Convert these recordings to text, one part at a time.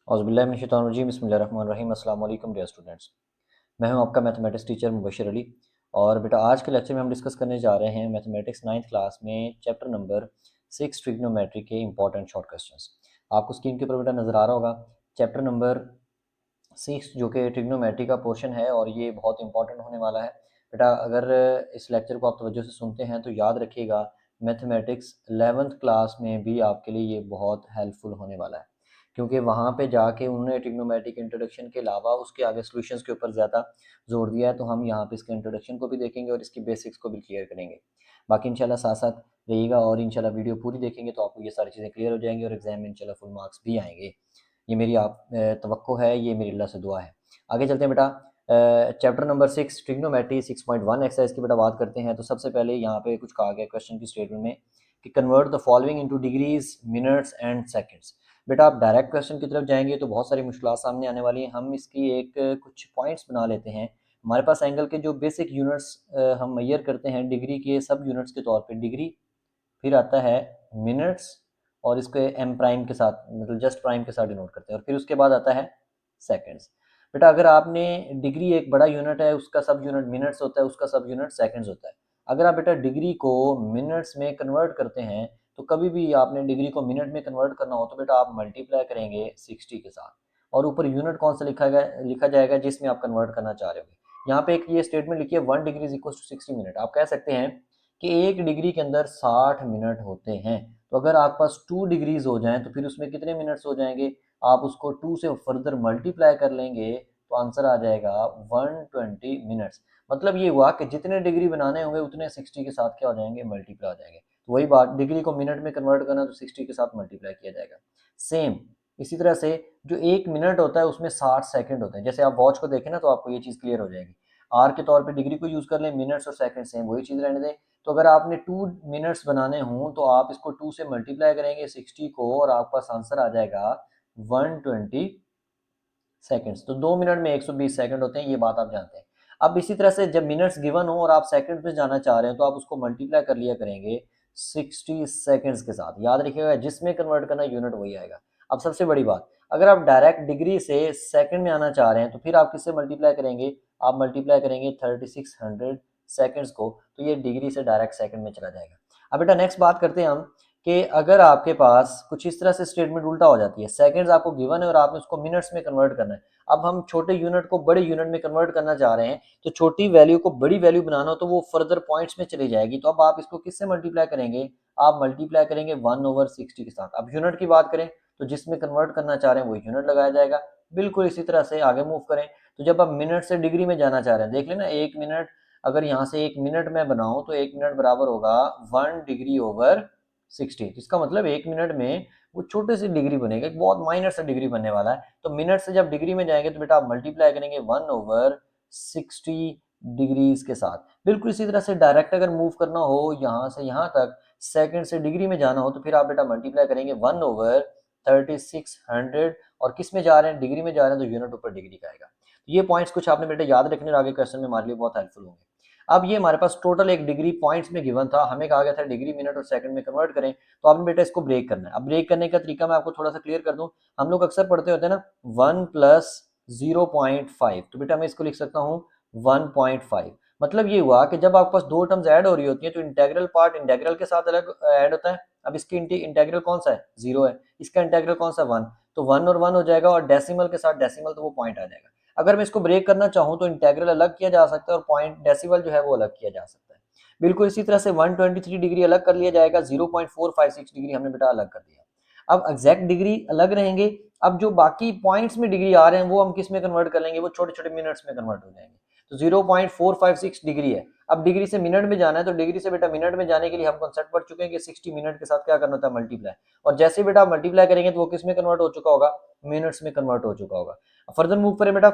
औज़ुबिल्लाहिमिनश्शैतानिर्रजीम बिस्मिल्लाहिर्रहमानिर्रहीम अस्सलाम वालेकुम डियर स्टूडेंट्स। मैं हूं आपका मैथमेटिक्स टीचर मुबशिर अली। और बेटा आज के लेक्चर में हम डिस्कस करने जा रहे हैं मैथमेटिक्स 9th क्लास में चैप्टर नंबर 6 ट्रिग्नोमेट्री के इंपॉर्टेंट शॉर्ट क्वेश्चंस। आपको स्क्रीन के ऊपर बेटा नज़र आ रहा होगा चैप्टर नंबर 6 जो कि ट्रिग्नोमेट्री का पोर्शन है और ये बहुत इंपॉर्टेंट होने वाला है। बेटा अगर इस लेक्चर को आप तवज्जो से सुनते हैं तो याद रखिएगा मैथमेटिक्स 11th क्लास में भी आपके लिए ये बहुत हेल्पफुल होने वाला है, क्योंकि वहाँ पे जाके उन्होंने ट्रिग्नोमेट्री के इंट्रोडक्शन के अलावा उसके आगे सॉल्यूशंस के ऊपर ज़्यादा जोर दिया है। तो हम यहाँ पे इसके इंट्रोडक्शन को भी देखेंगे और इसकी बेसिक्स को भी क्लियर करेंगे। बाकी इंशाल्लाह साथ साथ रहिएगा और इंशाल्लाह वीडियो पूरी देखेंगे तो आपको ये सारी चीज़ें क्लियर हो जाएंगी और एग्जाम में इंशाल्लाह फुल मार्क्स भी आएंगे। ये मेरी आप तवक्को है, ये मेरी अल्लाह से दुआ है। आगे चलते हैं बेटा। चैप्टर नंबर 6 ट्रिग्नोमेट्री 6.1 एक्सरसाइज की बेटा बात करते हैं। तो सबसे पहले यहाँ पे कुछ कहा गया क्वेश्चन की स्टेटमेंट में कि convert the following into degrees, minutes and seconds. बेटा आप डायरेक्ट क्वेश्चन की तरफ जाएंगे तो बहुत सारी मुश्किलात सामने आने वाली हैं। हम इसकी एक कुछ पॉइंट्स बना लेते हैं। हमारे पास एंगल के जो बेसिक यूनिट्स हम मेजर करते हैं डिग्री के सब यूनिट्स के तौर पे डिग्री, फिर आता है मिनट्स और इसको एम प्राइम के साथ मतलब जस्ट प्राइम के साथ डिनोट करते हैं और फिर उसके बाद आता है सेकंड्स। बेटा अगर आपने डिग्री एक बड़ा यूनिट है, उसका सब यूनिट मिनट्स होता है, उसका सब यूनिट सेकंड्स होता है। अगर आप बेटा डिग्री को मिनट्स में कन्वर्ट करते हैं तो कभी भी आपने डिग्री को मिनट में कन्वर्ट करना हो तो बेटा आप मल्टीप्लाई करेंगे 60 के साथ और ऊपर यूनिट कौन सा लिखा जाएगा जिसमें आप कन्वर्ट करना चाह रहे हो। यहाँ पे एक ये स्टेटमेंट लिखिए 1 degree is equal to 60 minute. आप कह सकते हैं कि 1 डिग्री के अंदर 60 मिनट होते हैं। तो अगर आपके पास 2 डिग्रीज हो जाएं तो फिर उसमें कितने मिनट्स हो जाएंगे? आप उसको 2 से फर्दर मल्टीप्लाई कर लेंगे तो आंसर आ जाएगा 120 मिनट्स। मतलब ये हुआ कि जितने डिग्री बनाने होंगे उतने 60 के साथ क्या हो जाएंगे? मल्टीप्लाई हो जाएंगे। तो वही बात, डिग्री को मिनट में कन्वर्ट करना तो 60 के साथ मल्टीप्लाई किया जाएगा। सेम इसी तरह से जो 1 मिनट होता है उसमें 60 सेकंड होते हैं। जैसे आप वॉच को देखें ना तो आपको ये चीज़ क्लियर हो जाएगी। आर के तौर पे डिग्री को यूज़ कर लें, मिनट्स और सेकंड सेम वही चीज़ रहने दें। तो अगर आपने 2 मिनट्स बनाने हों तो आप इसको 2 से मल्टीप्लाई करेंगे 60 को और आपका पास आंसर आ जाएगा 120 सेकंड्स। तो 2 मिनट में 120 सेकंड होते हैं, ये बात आप जानते हैं। अब इसी तरह से जब मिनट्स गिवन हो और आप सेकंड में जाना चाह रहे हैं तो आप उसको मल्टीप्लाई कर लिया करेंगे 60 सेकंड्स के साथ। याद रखिएगा जिसमें कन्वर्ट करना यूनिट वही आएगा। अब सबसे बड़ी बात, अगर आप डायरेक्ट डिग्री से सेकंड में आना चाह रहे हैं तो फिर आप किससे मल्टीप्लाई करेंगे? आप मल्टीप्लाई करेंगे 3600 सेकंड्स को, तो ये डिग्री से डायरेक्ट सेकंड में चला जाएगा। अब बेटा नेक्स्ट बात करते हैं हम कि अगर आपके पास कुछ इस तरह से स्टेटमेंट उल्टा हो जाती है, सेकंड्स आपको गिवन है और आपने उसको मिनट्स में कन्वर्ट करना है। अब हम छोटे यूनिट को बड़े यूनिट में कन्वर्ट करना चाह रहे हैं तो छोटी वैल्यू को बड़ी वैल्यू बनाना हो तो वो फर्दर पॉइंट्स में चली जाएगी। तो अब आप इसको किससे मल्टीप्लाई करेंगे? आप मल्टीप्लाई करेंगे 1/60 के साथ। अब यूनिट की बात करें तो जिसमें कन्वर्ट करना चाह रहे हैं वो यूनिट लगाया जाएगा। बिल्कुल इसी तरह से आगे मूव करें तो जब आप मिनट से डिग्री में जाना चाह रहे हैं, देख लेना 1 मिनट, अगर यहाँ से 1 मिनट में बनाऊं तो 1 मिनट बराबर होगा 1 डिग्री/60। इसका मतलब 1 मिनट में वो छोटे से डिग्री बनेगा, एक बहुत माइनर सा डिग्री बनने वाला है। तो मिनट से जब डिग्री में जाएंगे तो बेटा आप मल्टीप्लाई करेंगे 1/60 डिग्रीज के साथ। बिल्कुल इसी तरह से डायरेक्ट अगर मूव करना हो यहाँ से यहाँ तक, सेकंड से डिग्री में जाना हो तो फिर आप बेटा मल्टीप्लाई करेंगे 1/3600 और किस में जा रहे हैं? डिग्री में जा रहे हैं तो यूनिट ऊपर डिग्री का आएगा। तो ये पॉइंट्स कुछ आपने बेटा याद रखने और आगे क्वेश्चन में हमारे लिए बहुत हेल्पफुल होंगे। अब ये हमारे पास टोटल एक डिग्री पॉइंट्स में गिवन था, हमें कहा गया था डिग्री मिनट और सेकंड में कन्वर्ट करें। तो आपने बेटा इसको ब्रेक करना है। अब ब्रेक करने का तरीका मैं आपको थोड़ा सा क्लियर कर दूं। हम लोग अक्सर पढ़ते होते हैं ना 1 प्लस 0.5, तो बेटा मैं इसको लिख सकता हूँ 1.5। मतलब ये हुआ कि जब आपके पास दो टर्म्स ऐड हो रही होती है तो इंटेग्रल पार्ट इंटेग्रल के साथ अलग ऐड होता है। अब इसकी इंटेग्रल कौन सा है? 0 है। इसका इंटेग्रल कौन सा? 1। तो 1 और 1 हो जाएगा और डेसिमल के साथ डेसिमल, तो वो पॉइंट आ जाएगा। अगर मैं इसको ब्रेक करना चाहूँ तो इंटेग्रल अलग किया जा सकता है और पॉइंट डेसिमल जो है वो अलग किया जा सकता है। बिल्कुल इसी तरह से 123 डिग्री अलग कर लिया जाएगा, 0.456 डिग्री हमने बेटा अलग कर दिया। अब एग्जैक्ट डिग्री अलग रहेंगे। अब जो बाकी पॉइंट्स में डिग्री आ रहे हैं वो हम किस में कन्वर्ट कर लेंगे? वो छोटे छोटे मिनट्स में कन्वर्ट हो जाएंगे। तो 0.456 डिग्री है। अब डिग्री से मिनट में जाना है तो डिग्री से बेटा मिनट में जाने के लिए हम कॉन्सेप्ट पढ़ चुके हैं कि 60 मिनट के साथ क्या करना होता है? मल्टीप्लाई। और जैसे बेटा मल्टीप्लाई करेंगे तो वो किस में कन्वर्ट हो चुका होगा? मिनट्स में कन्वर्ट हो चुका होगा। फर्दर मूव करें बेटा,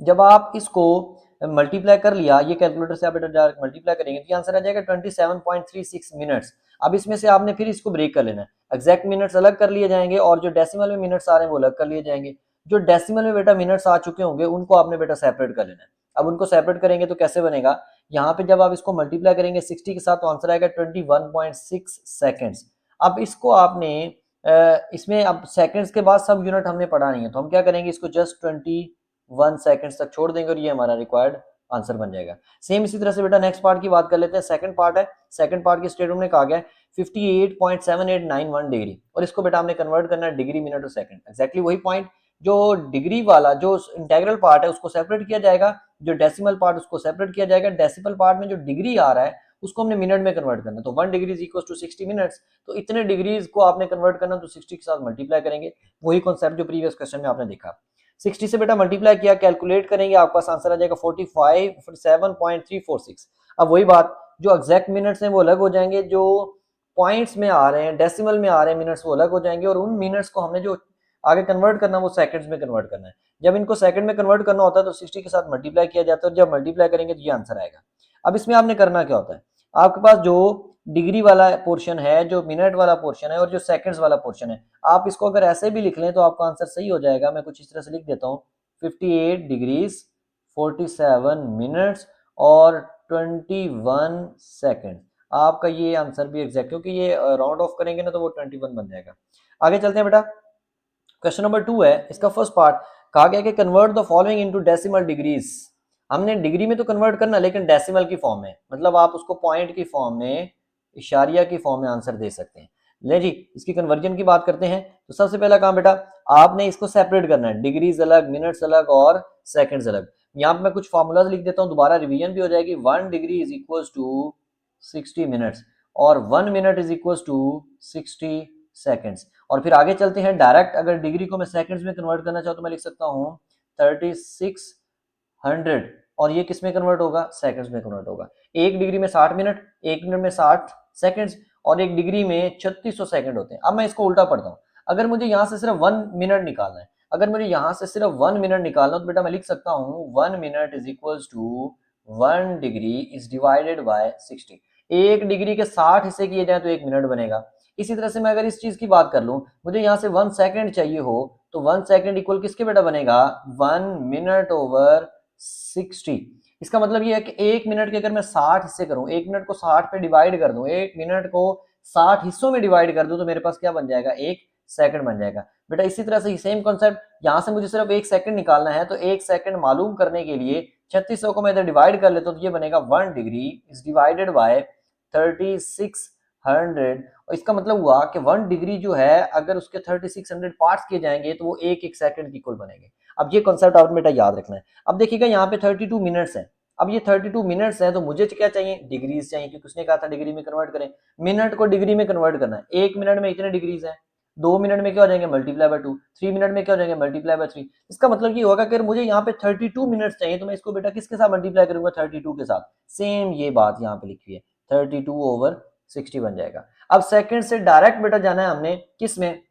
जब आप इसको मल्टीप्लाई कर लिया, ये कैलकुलेटर से आप बेटा मल्टीप्लाई करेंगे तो आंसर आ जाएगा 27.36 मिनट्स। अब इसमें से आपने फिर इसको ब्रेक कर लेना है। एग्जैक्ट मिनट्स अलग कर लिए जाएंगे और जो डेसिमल में मिनट्स आ रहे हैं वो अलग कर लिए जाएंगे। जो डेसिमल में बेटा मिनट्स आ चुके होंगे उनको आपने बेटा सेपरेट कर लेना है। अब उनको सेपरेट करेंगे तो कैसे बनेगा? यहाँ पे जब आप इसको मल्टीप्लाई करेंगे 60 के साथ तो आंसर आएगा 21.6 सेकेंड्स। अब इसको आपने इसमें अब सेकंड्स के बाद सब यूनिट हमने पढ़ा नहीं है, तो हम क्या करेंगे, इसको जस्ट 21 सेकंड्स तक छोड़ देंगे और ये हमारा रिक्वायर्ड आंसर बन जाएगा। सेम इसी तरह से बेटा नेक्स्ट पार्ट की बात कर लेते हैं। सेकंड पार्ट है, सेकंड पार्ट के स्टेटमेंट में कहा गया है 58.7891 डिग्री, और इसको बेटा हमने कन्वर्ट करना है डिग्री, मिनट और सेकंड। एक्जैक्टली वही पॉइंट, जो डिग्री वाला जो इंटेग्रल पार्ट है उसको सेपरेट किया जाएगा, जो डेसिमल पार्ट उसको सेपरेट किया जाएगा। डेसिमल पार्ट में जो डिग्री आ रहा है उसको हमने मिनट में कन्वर्ट करना है, तो 1 degree is equal to 60 minutes. तो इतने डिग्रीज को आपने कन्वर्ट करना, तो 60 के साथ मल्टीप्लाई करेंगे, वही कॉन्सेप्ट जो प्रीवियस क्वेश्चन में आपने देखा। 60 से बेटा मल्टीप्लाई किया, कैलकुलेट करेंगे, आपके पास आंसर आ जाएगा 47.346। अब वही बात, जो एग्जैक्ट मिनट्स हैं वो अलग हो जाएंगे, जो पॉइंट्स में आ रहे हैं, डेसिमल में आ रहे हैं मिनट्स, वो अलग हो जाएंगे, और उन मिनट्स को हमने जो आगे कन्वर्ट करना वो सेकंड्स में कन्वर्ट करना है। जब इनको सेकंड में कन्वर्ट करना होता है तो 60 के साथ मल्टीप्लाई किया जाता है, और जब मल्टीप्लाई करेंगे तो ये आंसर आएगा। अब इसमें आपने करना क्या होता है, आपके पास जो डिग्री वाला पोर्शन है, जो मिनट वाला पोर्शन है, और जो सेकंड्स वाला पोर्शन है, आप इसको अगर ऐसे भी लिख लें तो आपका आंसर सही हो जाएगा। मैं कुछ इस तरह से लिख देता हूँ, 58 डिग्रीज 47 मिनट्स और 21 सेकंड। आपका ये आंसर भी एग्जैक्ट, क्योंकि ये राउंड ऑफ करेंगे ना तो वो 21 बन जाएगा। आगे चलते हैं बेटा, क्वेश्चन नंबर 2 है, इसका फर्स्ट पार्ट कहा गया कि convert the following into decimal degrees. हमने डिग्री में तो कन्वर्ट करना, लेकिन डेसिमल की फॉर्म में, मतलब आप उसको पॉइंट की फॉर्म में, इशारिया की फॉर्म में आंसर दे सकते हैं। ले जी, इसकी कन्वर्जन की बात करते हैं। तो सबसे पहला काम बेटा, आपने इसको सेपरेट करना है, डिग्रीज अलग, मिनट्स अलग और सेकंड्स अलग। यहाँ पे मैं कुछ फॉर्मूलाज लिख देता हूँ, दोबारा रिवीजन भी हो जाएगी। 1 degree is equal to 60 minutes और 1 minute is equal to 60 seconds. और फिर आगे चलते हैं डायरेक्ट, अगर डिग्री को मैं सेकंड्स में कन्वर्ट करना चाहूँ तो मैं लिख सकता हूँ 3600, और ये किस में कन्वर्ट होगा, सेकंड्स में कन्वर्ट होगा। 1 डिग्री में 60 मिनट, 1 मिनट में 60 सेकंड्स, और 1 डिग्री में 3600 सेकंड होते हैं। अब मैं इसको उल्टा पढ़ता हूँ, अगर मुझे यहाँ से सिर्फ 1 मिनट निकालना है, अगर मुझे यहाँ से सिर्फ 1 मिनट निकालना है, तो बेटा मैं लिख सकता हूँ 1 minute is equal to 1 degree is divided by 60। 1 डिग्री के 60 हिस्से किए जाए तो 1 मिनट बनेगा। इसी तरह से मैं अगर इस चीज की बात कर लूं, मुझे यहाँ से 1 सेकंड चाहिए हो, तो 1 सेकंड इक्वल किसके बेटा बनेगा, 1 मिनट ओवर 60। इसका मतलब ये है कि 1 मिनट के अगर मैं 60 हिस्से करूं, 1 मिनट को 60 पे डिवाइड कर दूं, 1 मिनट को 60 हिस्सों में डिवाइड कर दूं, तो मेरे पास क्या बन जाएगा, 1 सेकंड बन जाएगा। बेटा इसी तरह से सेम कॉन्सेप्ट, यहाँ से मुझे सिर्फ 1 सेकंड निकालना है, तो 1 सेकंड मालूम करने के लिए 3600 को मैं इधर डिवाइड कर लेता हूं, तो ये बनेगा 1 डिग्री इज डिवाइडेड बाय 3600। और इसका मतलब हुआ कि 1 डिग्री जो है, अगर उसके 3600 पार्ट्स किए जाएंगे तो वो एक सेकंड के इक्वल बनेंगे। अब ये कॉन्सेप्ट आपने बेटा याद रखना है। अब देखिएगा यहाँ पे 32 मिनट्स है, अब ये 32 मिनट्स है, तो मुझे क्या चाहिए, डिग्रीज चाहिए, क्योंकि उसने कहा था डिग्री में कन्वर्ट करें। मिनट को डिग्री में कन्वर्ट करना है, 1 मिनट में इतने डिग्रीज है, 2 मिनट में क्या हो जाएंगे, मल्टीप्लाई बाय 2, 3 मिनट में क्या हो जाएंगे, मल्टीप्लाई बाय 3। इसका मतलब ये होगा कि अगर मुझे यहाँ पे 32 मिनट्स चाहिए, तो मैं इसको बेटा किसके साथ मल्टीप्लाई करूंगा, 32 के साथ। सेम ये बात यहाँ पे लिखी है, 32 ओवर 60 बन जाएगा। अब सेकंड से डायरेक्ट बेटा जाना है हमने किस में,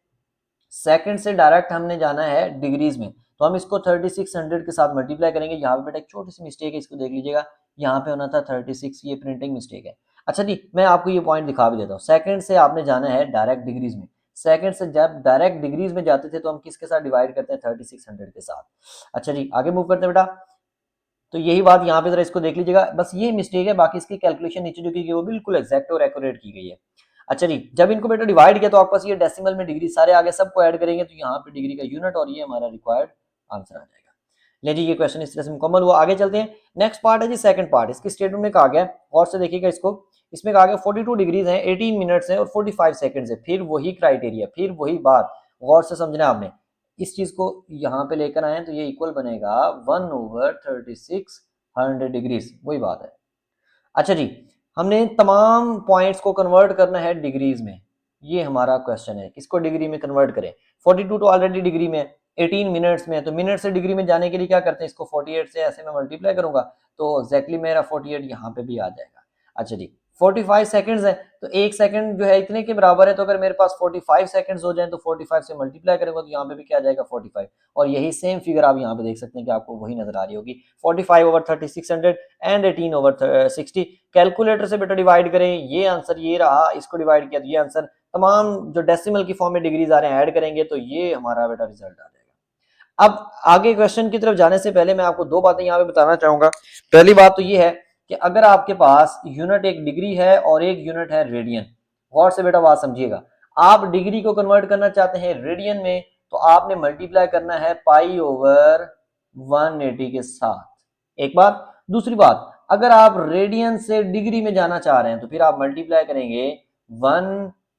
सेकंड से डायरेक्ट हमने जाना है डिग्रीज में, तो हम इसको 3600 के साथ मल्टीप्लाई करेंगे। यहाँ पे बेटा एक छोटी सी मिस्टेक है, इसको देख लीजिएगा, यहाँ पे होना था 36, ये प्रिंटिंग मिस्टेक है। अच्छा जी, मैं आपको ये पॉइंट दिखा भी देता हूँ। सेकंड से आपने जाना है डायरेक्ट डिग्रीज में, सेकंड से जब डायरेक्ट डिग्रीज में जाते थे तो हम किसके साथ डिवाइड करते हैं, 3600 के साथ। अच्छा जी, आगे मूव करते हैं बेटा। तो यही बात यहाँ पे जरा इसको देख लीजिएगा, बस ये मिस्टेक है, बाकी इसकी कैलकुलेशन नीचे जो की गई वो बिल्कुल एक्जैक्ट और एक्यूरेट की गई है। अच्छा जी, जब इनको बेटा डिवाइड किया तो आपके पास ये डेसिमल में डिग्री सारे आगे सबको ऐड करेंगे, तो यहाँ पे डिग्री का यूनिट और ये हमारा रिक्वायर्ड आंसर आ जाएगा। ले जी, ये क्वेश्चन इस तरह से मुकम्मल हुआ। आगे चलते हैं, नेक्स्ट पार्ट है जी सेकंड पार्ट। इसकी स्टेटमेंट में कहा गया, और से देखिएगा इसको, इसमें कहा गया 42 डिग्रीज है, 18 मिनट्स है और 45 सेकंड्स है। फिर वही क्राइटेरिया, फिर वही बात, गौर से समझना आपने। इस चीज को यहाँ पे लेकर आए तो ये इक्वल बनेगा 1 ओवर 3600 डिग्रीज, वही बात है। अच्छा जी, हमने तमाम पॉइंट्स को कन्वर्ट करना है डिग्रीज में, ये हमारा क्वेश्चन है, किसको डिग्री में कन्वर्ट करें। 42 तो ऑलरेडी डिग्री में, 18 मिनट्स में, तो मिनट से डिग्री में जाने के लिए क्या करते हैं, इसको 48 से ऐसे में मल्टीप्लाई करूंगा, तो एक्जैक्टली मेरा 48 यहाँ पे भी आ जाएगा। अच्छा जी, 45 सेकंड्स है, तो 1 सेकंड जो है इतने के बराबर है, तो अगर मेरे पास 45 सेकंड्स हो जाए तो 45 से मल्टीप्लाई करेंगे तो यहाँ पे भी क्या आ जाएगा, 45। और यही सेम फिगर आप यहाँ पे देख सकते हैं कि आपको वही नजर आ रही होगी, 45 ओवर 3600 एंड 18 ओवर 60। कैलकुलेटर से बेटा डिवाइड करें, ये आंसर ये रहा, इसको डिवाइड किया तो ये आंसर, तमाम जो डेसिमल की फॉर्म में डिग्रीज आ रहे हैं ऐड करेंगे तो ये हमारा बेटा रिजल्ट आ जाएगा। अब आगे क्वेश्चन की तरफ जाने से पहले मैं आपको दो बातें यहाँ पे बताना चाहूंगा। पहली बात तो ये है कि अगर आपके पास यूनिट एक डिग्री है और एक यूनिट है रेडियन, गौर से बेटा बात समझिएगा, आप डिग्री को कन्वर्ट करना चाहते हैं रेडियन में, तो आपने मल्टीप्लाई करना है पाई ओवर 180 के साथ। एक बात। दूसरी बात, अगर आप रेडियन से डिग्री में जाना चाह रहे हैं तो फिर आप मल्टीप्लाई करेंगे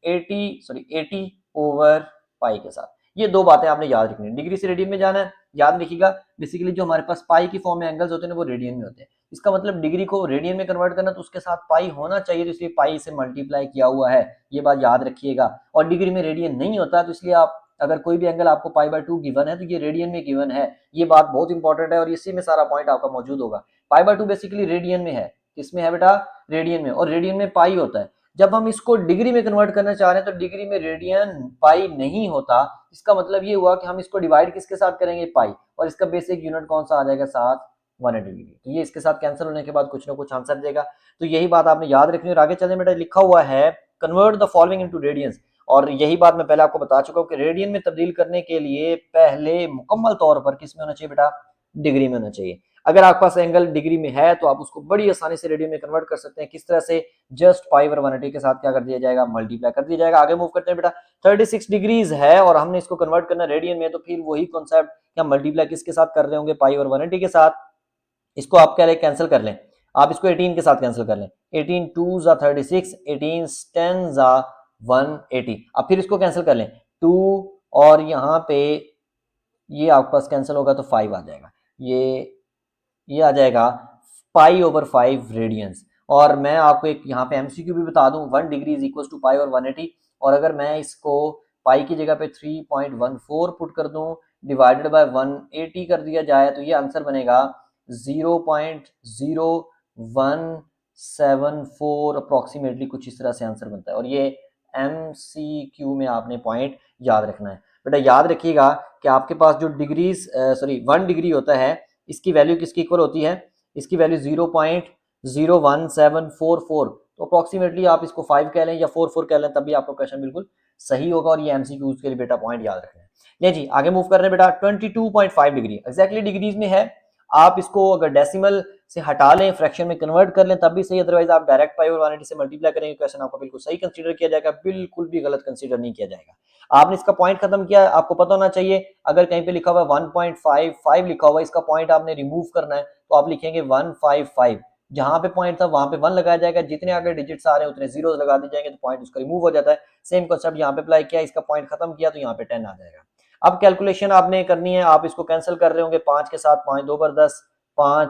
80 ओवर पाई के साथ। ये दो बातें आपने याद रखनी है। डिग्री से रेडियन में जाना है, याद रखिएगा बेसिकली जो हमारे पास पाई की फॉर्म में एंगल्स होते हैं वो रेडियन में होते हैं। इसका मतलब डिग्री को रेडियन में कन्वर्ट करना तो उसके साथ पाई होना चाहिए, तो इसलिए पाई से मल्टीप्लाई किया हुआ है, ये बात याद रखिएगा। और डिग्री में रेडियन नहीं होता, तो इसलिए आप अगर कोई भी एंगल आपको पाई बाय 2 गिवन है तो ये रेडियन में गिवन है। ये बात बहुत इंपॉर्टेंट है और इसी में सारा पॉइंट आपका मौजूद होगा। पाई बाय 2 बेसिकली रेडियन में है। किसमें है बेटा? रेडियन में। और रेडियन में पाई होता है। जब हम इसको डिग्री में कन्वर्ट करना चाह रहे हैं तो डिग्री में रेडियन पाई नहीं होता। इसका मतलब ये हुआ कि हम इसको डिवाइड किसके साथ करेंगे? पाई। और इसका बेसिक यूनिट कौन सा आ जाएगा? साथ 180 डिग्री। तो ये इसके साथ कैंसिल होने के बाद कुछ ना कुछ आंसर देगा। तो यही बात आपने याद रखनी है। और आगे चलने बेटा लिखा हुआ है convert the following into radiance. और यही बात मैं पहले आपको बता चुका हूं कि रेडियन में तब्दील करने के लिए पहले मुकम्मल तौर पर किस में होना चाहिए बेटा? डिग्री में होना चाहिए। अगर आपके पास एंगल डिग्री में है तो आप उसको बड़ी आसानी से रेडियन में कन्वर्ट कर सकते हैं। किस तरह से? जस्ट पाई ओवर 180 के साथ क्या कर दिया जाएगा? मल्टीप्लाई कर दिया जाएगा। आगे मूव करते हैं बेटा। 36 डिग्रीज है और हमने इसको कन्वर्ट करना रेडियन में, तो फिर वही कॉन्सेप्ट क्या मल्टीप्लाई किसके साथ कर रहे होंगे? पाई ओवर 180 के साथ। इसको आप क्या कैंसिल कर लें, आप इसको 18 के साथ कैंसिल कर लें। 18 2 जा 36, 18 10 जा 180। अब फिर इसको कैंसिल कर लें 2 और यहाँ पे ये आपके पास कैंसिल होगा तो 5 आ जाएगा। ये आ जाएगा पाई ओवर 5 रेडियंस। और मैं आपको एक यहाँ पे एमसीक्यू भी बता दूं, 1 डिग्री इज इक्वल टू पाई और 180। और अगर मैं इसको पाई की जगह पे 3.14 पुट कर दूं डिवाइडेड बाय 180 कर दिया जाए तो ये आंसर बनेगा 0.0174 अप्रोक्सीमेटली, कुछ इस तरह से आंसर बनता है। और ये एमसीक्यू में आपने पॉइंट याद रखना है बेटा। याद रखिएगा कि आपके पास जो डिग्रीज 1 डिग्री होता है, इसकी वैल्यू किसकी इक्वल होती है? इसकी वैल्यू 0.01744। तो अप्रोक्सीमेटली आप इसको 5 कह लें या 4 कह लें, तब भी आपका क्वेश्चन बिल्कुल सही होगा। और ये एमसीक्यूज के लिए बेटा पॉइंट याद रखना है। ले जी आगे मूव कर रहे हैं बेटा। 22.5 डिग्री एक्जैक्टली डिग्रीज में है। आप इसको अगर डेसिमल से हटा लें, फ्रैक्शन में कन्वर्ट कर लें तब भी सही, अदरवाइज आप डायरेक्ट पाई और 180 से मल्टीप्लाई करेंगे, क्वेश्चन आपका बिल्कुल सही कंसीडर किया जाएगा, बिल्कुल भी गलत कंसीडर नहीं किया जाएगा। आपने इसका पॉइंट खत्म किया, आपको पता होना चाहिए अगर कहीं पे लिखा हुआ है 1.55 लिखा हुआ है, इसका पॉइंट आपने रिमूव करना है तो आप लिखेंगे 155। जहां पे पॉइंट था वहां पे 1 लगाया जाएगा, जितने आगे डिजिट्स आ रहे हैं उतने जीरो लगा दिए जाएंगे तो पॉइंट उसका रिमूव हो जाता है। सेम कॉन्सेप्ट यहाँ पे अप्लाई किया, इसका पॉइंट खत्म किया तो यहाँ पे 10 आ जाएगा। अब कैलकुलेशन आपने करनी है, आप इसको कैंसिल कर रहे होंगे 5 के साथ, 5 2 पर 10, 5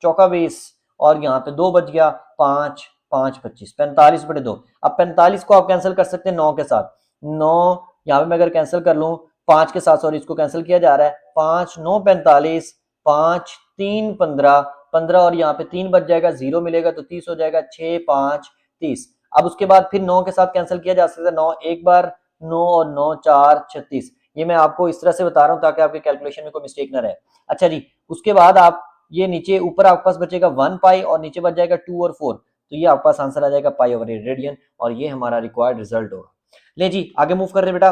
चौका 20 और यहाँ पे 2 बच गया, 5 5 25, 45 बटे 2। अब 45 को आप कैंसिल कर सकते हैं 9 के साथ। 9 यहाँ पे मैं अगर कैंसिल कर लूं 5 के साथ, सॉरी इसको कैंसिल किया जा रहा है, 5 9 45, 5 3 15, 15 और यहाँ पे 3 बच जाएगा, 0 मिलेगा तो 30 हो जाएगा, 6 5 30। अब उसके बाद फिर 9 के साथ कैंसिल किया जा सकता है, 9 एक बार, 9 और 9 4 36। ये मैं आपको इस तरह से बता रहा हूँ ताकि आपके कैलकुलेशन में कोई मिस्टेक ना रहे। अच्छा जी, उसके बाद आप ये नीचे ऊपर आपके पास बचेगा 1 पाई और नीचे बच जाएगा 2 और 4, तो ये आपके पास आंसर आ जाएगा पाई ओवर रेडियन और ये हमारा रिक्वायर्ड रिजल्ट होगा। ले जी आगे मूव कर रहे हैं बेटा।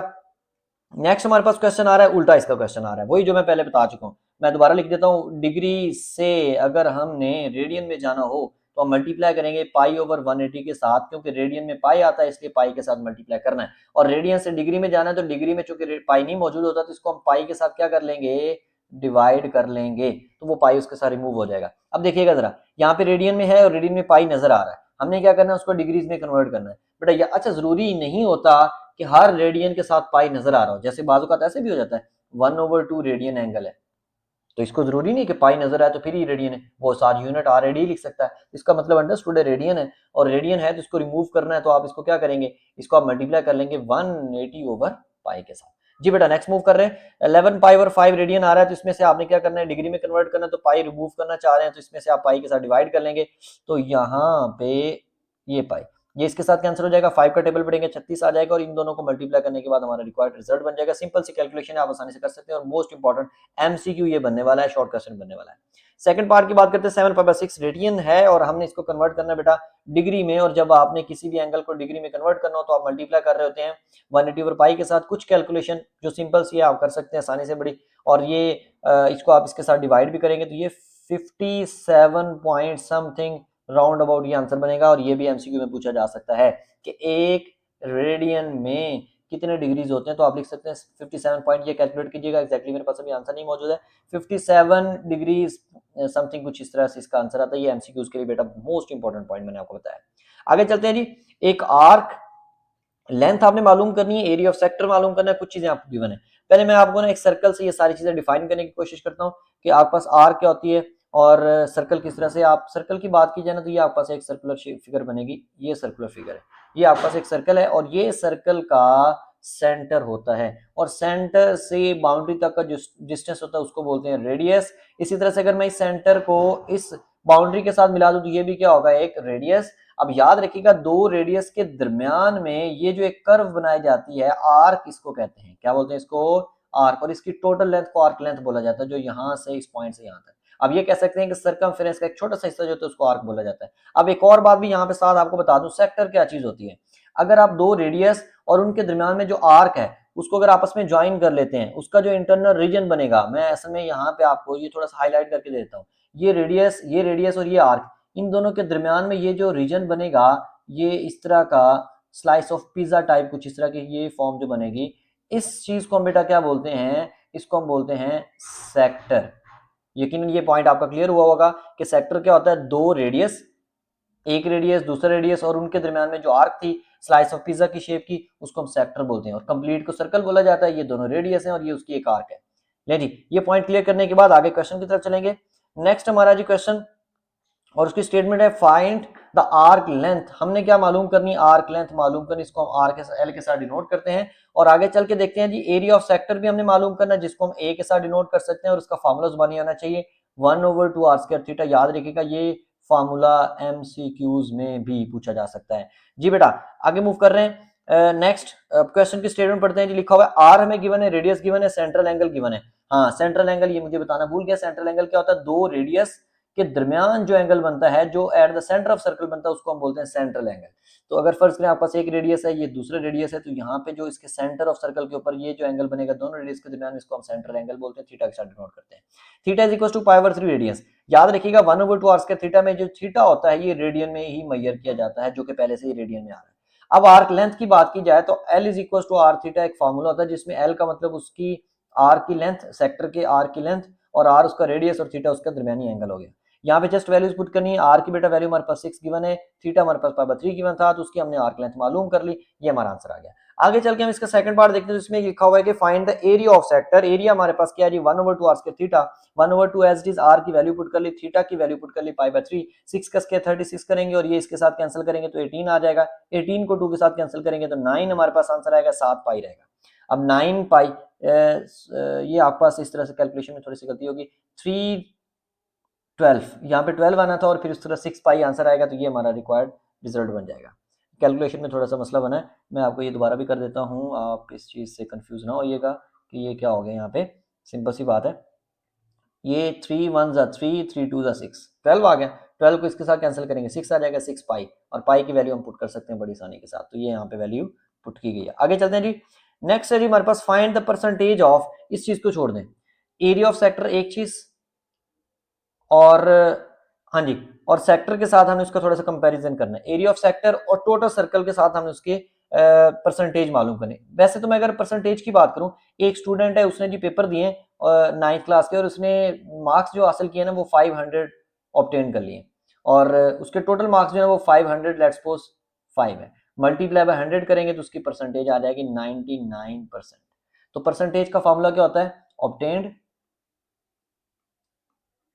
नेक्स्ट हमारे पास क्वेश्चन आ रहा है, उल्टा इसका क्वेश्चन आ रहा है, वही जो मैं पहले बता चुका हूँ। मैं दोबारा लिख देता हूँ, डिग्री से अगर हमने रेडियन में जाना हो तो हम मल्टीप्लाई करेंगे पाई ओवर 180 के साथ, क्योंकि रेडियन में पाई आता है इसलिए पाई के साथ मल्टीप्लाई करना है। और रेडियन से डिग्री में जाना है तो डिग्री में चूंकि पाई नहीं मौजूद होता तो इसको हम पाई के साथ क्या कर लेंगे? डिवाइड कर लेंगे, तो वो पाई उसके साथ रिमूव हो जाएगा। अब देखिएगा जरा, यहाँ पे रेडियन में है और रेडियन में पाई नजर आ रहा है, हमने क्या करना है? उसको डिग्रीज में कन्वर्ट करना है बेटा। अच्छा, जरूरी नहीं होता कि हर रेडियन के साथ पाई नजर आ रहा हो, जैसे बाजू का ऐसे भी हो जाता है 1/2 रेडियन एंगल है, तो इसको जरूरी नहीं कि पाई नजर आए तो फिर ही रेडियन है, वो सारी यूनिट ऑलरेडी लिख सकता है। इसका मतलब अंडरस्टूड है रेडियन है, और रेडियन है तो इसको रिमूव करना है तो आप इसको क्या करेंगे? इसको आप मल्टीप्लाई कर लेंगे 180 ओवर पाई के साथ। जी बेटा नेक्स्ट मूव कर रहे हैं। 11 पाई ओवर 5 रेडियन आ रहा है तो इसमें से आपने क्या करना है? डिग्री में कन्वर्ट करना है, तो पाई रिमूव करना चाह रहे हैं तो इसमें से आप पाई के साथ डिवाइड कर लेंगे, तो यहाँ पे ये पाई ये इसके साथ कैंसिल हो जाएगा, 5 का टेबल पढ़ेंगे 36 आ जाएगा और इन दोनों को मल्टीप्लाई करने के बाद हमारा रिक्वायर्ड रिजल्ट बन जाएगा। सिंपल सी कैलकुलेशन आप आसानी से कर सकते हैं और मोस्ट इंपॉर्टेंट एमसीक्यू ये बनने वाला है, शॉर्ट क्वेश्चन बनने वाला है। सेकंड पार्ट की बात करते हैं। 7/6 रेडियन है और हमने इसको कन्वर्ट करना है बेटा डिग्री में, और जब आपने किसी भी एंगल को डिग्री में कन्वर्ट करना हो तो आप मल्टीप्लाई कर रहे होते हैं 180 ओवर पाई के साथ। कुछ कैलकुलेशन जो सिंपल सी आप कर सकते हैं आसानी से बड़ी, और ये इसको आप इसके साथ डिवाइड भी करेंगे तो ये 57 पॉइंट समथिंग राउंड अबाउट ये आंसर बनेगा। और ये भी एमसीक्यू में पूछा जा सकता है कि एक रेडियन में कितने डिग्रीज होते हैं, तो आप लिख सकते हैं 57 पॉइंट, ये कैलकुलेट कीजिएगा एक्जैक्टली, मेरे पास अभी आंसर नहीं मौजूद है, 57 डिग्रीज समथिंग कुछ इस तरह से इसका आंसर आता है। ये एमसीक्यूज के लिए बेटा मोस्ट इंपॉर्टेंट पॉइंट मैंने आपको बताया। आगे चलते हैं जी। एक आर्क लेंथ आपने मालूम करनी है, एरिया ऑफ सेक्टर मालूम करना है, कुछ चीजें आपको गिवन है। पहले मैं आपको ना एक सर्कल से ये सारी चीजें डिफाइन करने की कोशिश करता हूँ कि आपके पास आर्क क्या होती है और सर्कल किस तरह से, आप सर्कल की बात की जाए ना तो ये आपके पास एक सर्कुलर फिगर बनेगी, ये सर्कुलर फिगर है, ये आपके पास एक सर्कल है और ये सर्कल का सेंटर होता है और सेंटर से बाउंड्री तक का जो डिस्टेंस होता है उसको बोलते हैं रेडियस। इसी तरह से अगर मैं इस सेंटर को इस बाउंड्री के साथ मिला दूं तो ये भी क्या होगा, एक रेडियस। अब याद रखिएगा दो रेडियस के दरमियान में ये जो एक कर्व बनाई जाती है, आर्क इसको कहते हैं, क्या बोलते हैं इसको, आर्क, और इसकी टोटल लेंथ को आर्क लेंथ बोला जाता है, जो यहां से इस पॉइंट से यहां तक। अब ये कह सकते हैं कि सर्कमफेरेंस का एक छोटा सा हिस्सा जो होता है उसको आर्क बोला जाता है। अब एक और बात भी यहाँ पे साथ आपको बता दूं, सेक्टर क्या चीज होती है। अगर आप दो रेडियस और उनके दरमियान में जो आर्क है उसको अगर आपस में ज्वाइन कर लेते हैं, उसका जो इंटरनल रीजन बनेगा, मैं असल में यहाँ पे आपको ये थोड़ा सा हाईलाइट करके देता हूँ, ये रेडियस और ये आर्क, इन दोनों के दरमियान में ये जो रीजन बनेगा, ये इस तरह का स्लाइस ऑफ पिज्जा टाइप कुछ इस तरह की ये फॉर्म जो बनेगी, इस चीज को हम बेटा क्या बोलते हैं, इसको हम बोलते हैं सेक्टर। यकीनन ये पॉइंट आपका क्लियर हुआ होगा कि सेक्टर क्या होता है, दो रेडियस, एक रेडियस दूसरा रेडियस और उनके दरमियान में जो आर्क थी स्लाइस ऑफ पिज्जा की शेप की, उसको हम सेक्टर बोलते हैं। और कंप्लीट को सर्कल बोला जाता है, ये दोनों रेडियस हैं और ये उसकी एक आर्क है। ले जी, ये पॉइंट क्लियर करने के बाद आगे क्वेश्चन की तरफ चलेंगे। नेक्स्ट हमारा जी क्वेश्चन, और उसकी स्टेटमेंट है फाइंड द आर्क लेंथ। हमने क्या मालूम करनी, आर्क लेंथ मालूम करनी, इसको हम आर के एल के साथ डिनोट करते हैं। और आगे चल के देखते हैं जी, एरिया ऑफ सेक्टर भी हमने मालूम करना है, जिसको हम ए के साथ डिनोट कर सकते हैं और उसका फार्मूला जुबानी आना चाहिए 1/2 r² थीटा। याद रखिएगा ये फार्मूला एमसीक्यूज में भी पूछा जा सकता है जी बेटा। आगे मूव कर रहे हैं, नेक्स्ट क्वेश्चन की स्टेटमेंट पढ़ते हैं जी। लिखा हुआ है आर हमें गिवन है, रेडियस गिवन है, सेंट्रल एंगल गिवन है। हाँ, सेंट्रल एंगल ये मुझे बताना भूल गया, सेंट्रल एंगल क्या होता है, दो रेडियस के दरमियान जो एंगल बनता है, जो at the centre of circle बनता है, उसको हम बोलते हैं सेंट्रल एंगल। तो अगर फर्स्ट करें आपके पास एक रेडियस है, ये दूसरा रेडियस है, तो यहाँ पे जो इसके सेंटर ऑफ सर्कल के ऊपर ये जो एंगल बनेगा दोनों रेडियस के दरमियान, इसको हम सेंट्रल एंगल बोलते हैं, थीटा के साथ डिनोट करते हैं। थीटा इज इक्वल टू पाई/3 रेडियस। याद रखिएगा 1/2 r², थीटा में जो थीटा होता है ये रेडियन में ही मेजर किया जाता है, जो कि पहले से ही रेडियन में आ रहा है। अब आर्क लेंथ की बात की जाए तो L is equal to R theta, एक फॉर्मूला होता है जिसमें L का मतलब उसकी आर की लेंथ, सेक्टर के आर की लेंथ, और आर उसका रेडियस और थीटा उसका दरमियानी एंगल हो गया। यहाँ पे जस्ट वैल्यूज पुट करनी है, आर की बेटा वैल्यू हमारे पास 6 गिवन है, थीटा हमारे पास पाई/3 गिवन था, तो उसकी हमने आर्क लेंथ मालूम कर ली, ये हमारा आंसर आ गया। आगे चल के हम इसका सेकंड पार्ट देखते हैं, जिसमें लिखा हुआ है कि find the area of sector. Area हमारे पास क्या है जी, 1/2 r² theta, 1/2 as it is, R की वैल्यू पुट कर ली, थीटा की वैल्यू पुट कर ली पाई/3, 6 का स्क्वायर 36 करेंगे और ये इसके साथ कैंसिल करेंगे तो 18 आ जाएगा, 18 को 2 के साथ कैंसिल करेंगे तो 9 हमारे पास आंसर आएगा, 7 पाई रहेगा। अब 9 पाई, ये आपके पास इस तरह से कैलकुलेशन में थोड़ी सी गलती होगी, 312 यहाँ पे 12 आना था और फिर उस तरह 6 पाई आंसर आएगा, तो ये हमारा रिक्वायर्ड रिजल्ट बन जाएगा। कैलकुलेशन में थोड़ा सा मसला बना है, मैं आपको ये दोबारा भी कर देता हूँ, आप इस चीज़ से कंफ्यूज ना होइएगा कि ये क्या हो गया। यहाँ पे सिंपल सी बात है, ये 3 1 जा 3, 3 2 जा 6, 12 आ गया, 12 को इसके साथ कैंसिल करेंगे 6 आ जाएगा, 6 पाई, और पाई की वैल्यू हम पुट कर सकते हैं बड़ी आसानी के साथ, तो ये यहाँ पे वैल्यू पुट की गई है। आगे चलते हैं जी, नेक्स्ट है जी हमारे पास फाइंड द परसेंटेज ऑफ, इस चीज को छोड़ दें, एरिया ऑफ सेक्टर एक चीज, और हाँ जी, और सेक्टर के साथ हमें उसका थोड़ा सा कंपैरिजन करना है, एरिया ऑफ सेक्टर और टोटल सर्कल के साथ हमें उसके परसेंटेज मालूम करने। वैसे तो मैं अगर परसेंटेज की बात करूं, एक स्टूडेंट है, उसने जी पेपर दिए 9th क्लास के और उसने मार्क्स जो हासिल किए ना वो 500 ऑब्टेन कर लिए, और उसके टोटल मार्क्स जो है वो 500 लेट्स सपोज 5 है, मल्टीप्लाई बाय 100 करेंगे तो उसकी परसेंटेज आ जाएगी 99%। तो परसेंटेज का फॉर्मूला क्या होता है, obtained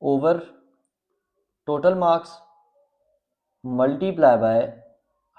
over total marks multiply by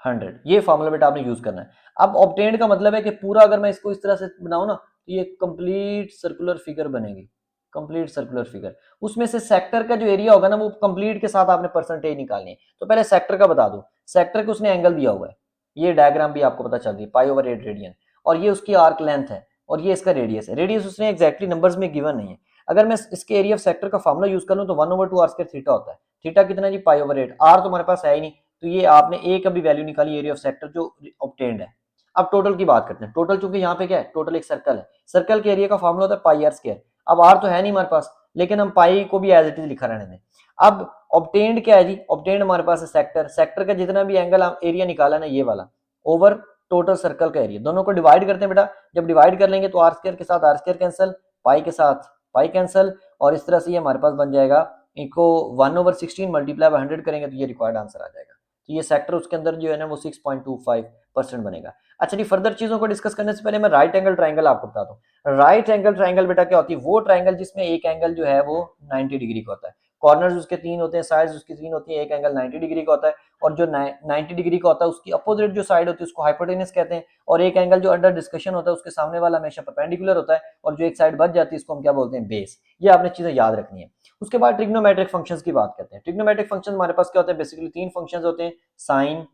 100, ये फॉर्मूला बेटा आपने यूज करना है। अब ऑब्टेन्ड का मतलब है कि पूरा अगर मैं इसको इस तरह से बनाऊं ना तो ये कंप्लीट सर्कुलर फिगर बनेगी, कंप्लीट सर्कुलर फिगर, उसमें से सेक्टर का जो एरिया होगा ना वो कंप्लीट के साथ आपने परसेंटेज निकालनी है। तो पहले सेक्टर का बता दो, सेक्टर को उसने एंगल दिया हुआ है, ये डायग्राम भी आपको पता चल रही है, पाई/8 रेडियन, और ये उसकी आर्क लेंथ है और ये इसका रेडियस है। रेडियस उसने एक्जैक्टली नंबर्स में गिवन नहीं है। अगर मैं इसके एरिया ऑफ सेक्टर का फॉर्मूला यूज कर लूं तो 1/2 r² थीटा होता है, थीटा कितना जी पाई/8, आर तो हमारे पास है ही नहीं, तो ये आपने ए का भी वैल्यू निकाली एरिया ऑफ सेक्टर जो ऑब्टेन्ड है। अब टोटल की बात करते हैं, टोटल चूंकि यहाँ पे क्या है, टोटल एक सर्कल है, सर्कल के एरिया का फॉर्मूला होता है पाई/r²। अब आर तो है नहीं हमारे पास, लेकिन हम पाई को भी एज इट इज लिखा रहने दें। अब ऑब्टेन्ड क्या है जी, ऑब्टेन्ड हमारे पास है सेक्टर, सेक्टर का जितना भी एंगल एरिया निकाला ना ये वाला, ओवर टोटल सर्कल का एरिया। दोनों को डिवाइड करते हैं बेटा, जब डिवाइड कर लेंगे तो आर स्क्वायर के साथ आर स्क्वायर कैंसिल, पाई के साथ पाई कैंसिल, और इस तरह से ये हमारे पास बन जाएगा, इनको 1/16 मल्टीप्लाई बाय 100 करेंगे तो ये रिक्वायर्ड आंसर आ जाएगा। तो ये सेक्टर उसके अंदर जो है ना वो 6.25% बनेगा। अच्छा जी, फर्दर चीजों को डिस्कस करने से पहले मैं राइट एंगल ट्राइंगल आपको बता दूं। राइट एंगल ट्राइंगल बेटा क्या होती है, वो ट्राइंगल जिसमें एक एंगल जो है वो 90 डिग्री का होता है, कॉर्नर्स उसके 3 होते हैं, साइड्स उसकी 3 होती है, एक एंगल 90 डिग्री का होता है, और जो 90 डिग्री का होता है उसकी अपोजिट जो साइड होती है उसको हाइपोटेनस कहते हैं, और एक एंगल जो अंडर डिस्कशन होता है उसके सामने वाला हमेशा परपेंडिकुलर होता है, और जो एक साइड बच जाती है इसको हम क्या बोलते हैं, बेस। ये आपने चीजें याद रखनी है। उसके बाद ट्रिग्नोमेट्रिक फंक्शंस की बात करते हैं। ट्रिग्नोमेट्रिक फंक्शंस हमारे पास क्या होते हैं, बेसिकली 3 फंक्शंस होते हैं, साइन,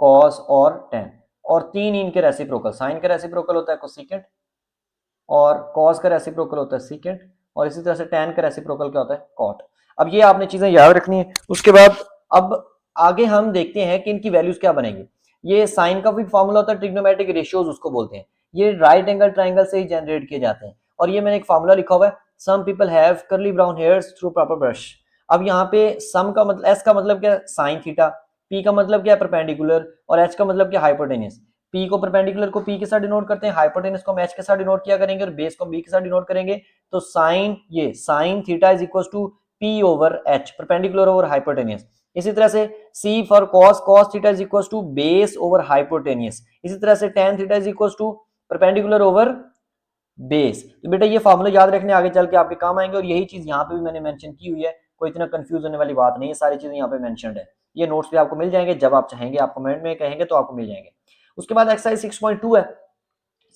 कॉस और टेन, और 3 इनके रेसिप्रोकल। साइन का रेसिप्रोकल होता है कोसेकेंट, और कॉस का रेसिप्रोकल होता है सीकेंट, और इसी तरह से टेन का रेसिप्रोकल क्या होता है, कॉट। अब ये आपने चीजें याद रखनी है। उसके बाद अब आगे हम देखते हैं कि इनकी वैल्यूज क्या बनेंगी। ये साइन का भी फॉर्मूला होता है, ट्रिग्नोमेट्रिक रेशियोज उसको बोलते हैं, ये राइट एंगल ट्राइंगल से ही जनरेट किए जाते हैं। और ये मैंने एक फॉर्मूला लिखा हुआ है, some people have curly brown hairs through proper brush. अब यहाँ पे सम का मतलब, एस का मतलब क्या, साइन थीटा, पी का मतलब क्या है, परपेंडिकुलर, और एच का मतलब क्या, हाइपोटेनस। पी को परपेंडिकुलर को पी के साथ डिनोट करते हैं, हाइपोटेनस को एच के साथ डिनोट किया करेंगे, और बेस को बी के साथ डिनोट करेंगे। तो साइन, ये sine theta is equal to P over H, perpendicular over hypotenuse. इसी तरह से C for cos, cos theta is equal to base over hypotenuse. इसी तरह से tan theta is equal to perpendicular over base. तो बेटा ये फॉर्मूला याद रखने आगे चल के आपके काम आएंगे, और यही चीज यहाँ पे भी मैंने मेंशन की हुई है, कोई इतना कंफ्यूज होने वाली बात नहीं है, सारी चीजें यहाँ पे मेंशनड है। ये नोट्स भी आपको मिल जाएंगे, जब आप चाहेंगे, आप कमेंट में कहेंगे तो आपको मिल जाएंगे। उसके बाद एक्सरसाइज 6.2 है।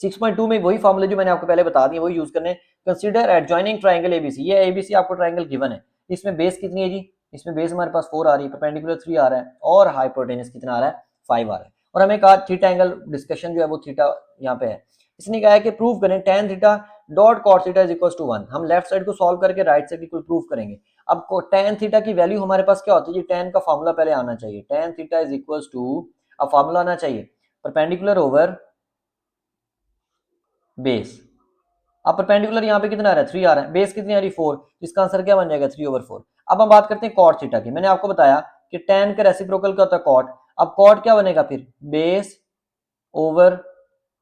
6.2 में वही फॉर्मूले जो मैंने आपको पहले बता दिए वही यूज करने। कंसीडर एडजॉइनिंग ट्राइंगल एबीसी, ये एबीसी आपको ट्राइंगल गिवन है, इसमें बेस कितनी है जी, इसमें बेस हमारे पास 4 आ रही है, परपेंडिकुलर 3 आ रहा है, और हाइपोटेनस कितना आ रहा है, 5 आ रहा है। और हमें कहा थीटा एंगल डिस्कशन जो है वो थीटा यहाँ पे है। इसने कहा है कि प्रूव करें tan theta dot cot theta is equal to 1। हम लेफ्ट साइड को सॉल्व करके राइट साइड को प्रूव करेंगे। अब tan थीटा की वैल्यू हमारे पास क्या होती है, tan का फॉर्मूला पहले आना चाहिए, tan theta is equal to, अब फॉर्मूला आना चाहिए परपेंडिकुलर ओवर बेस। अब परपेंडिकुलर यहाँ पे कितना आ रहा है, 3 आ रहा है, बेस कितनी आ रही है, 4, इसका आंसर क्या बन जाएगा, 3/4। अब हम बात करते हैं cot थीटा की। मैंने आपको बताया कि tan का रेसिप्रोकल क्या होता है, cot। अब cot क्या बनेगा फिर, बेस ओवर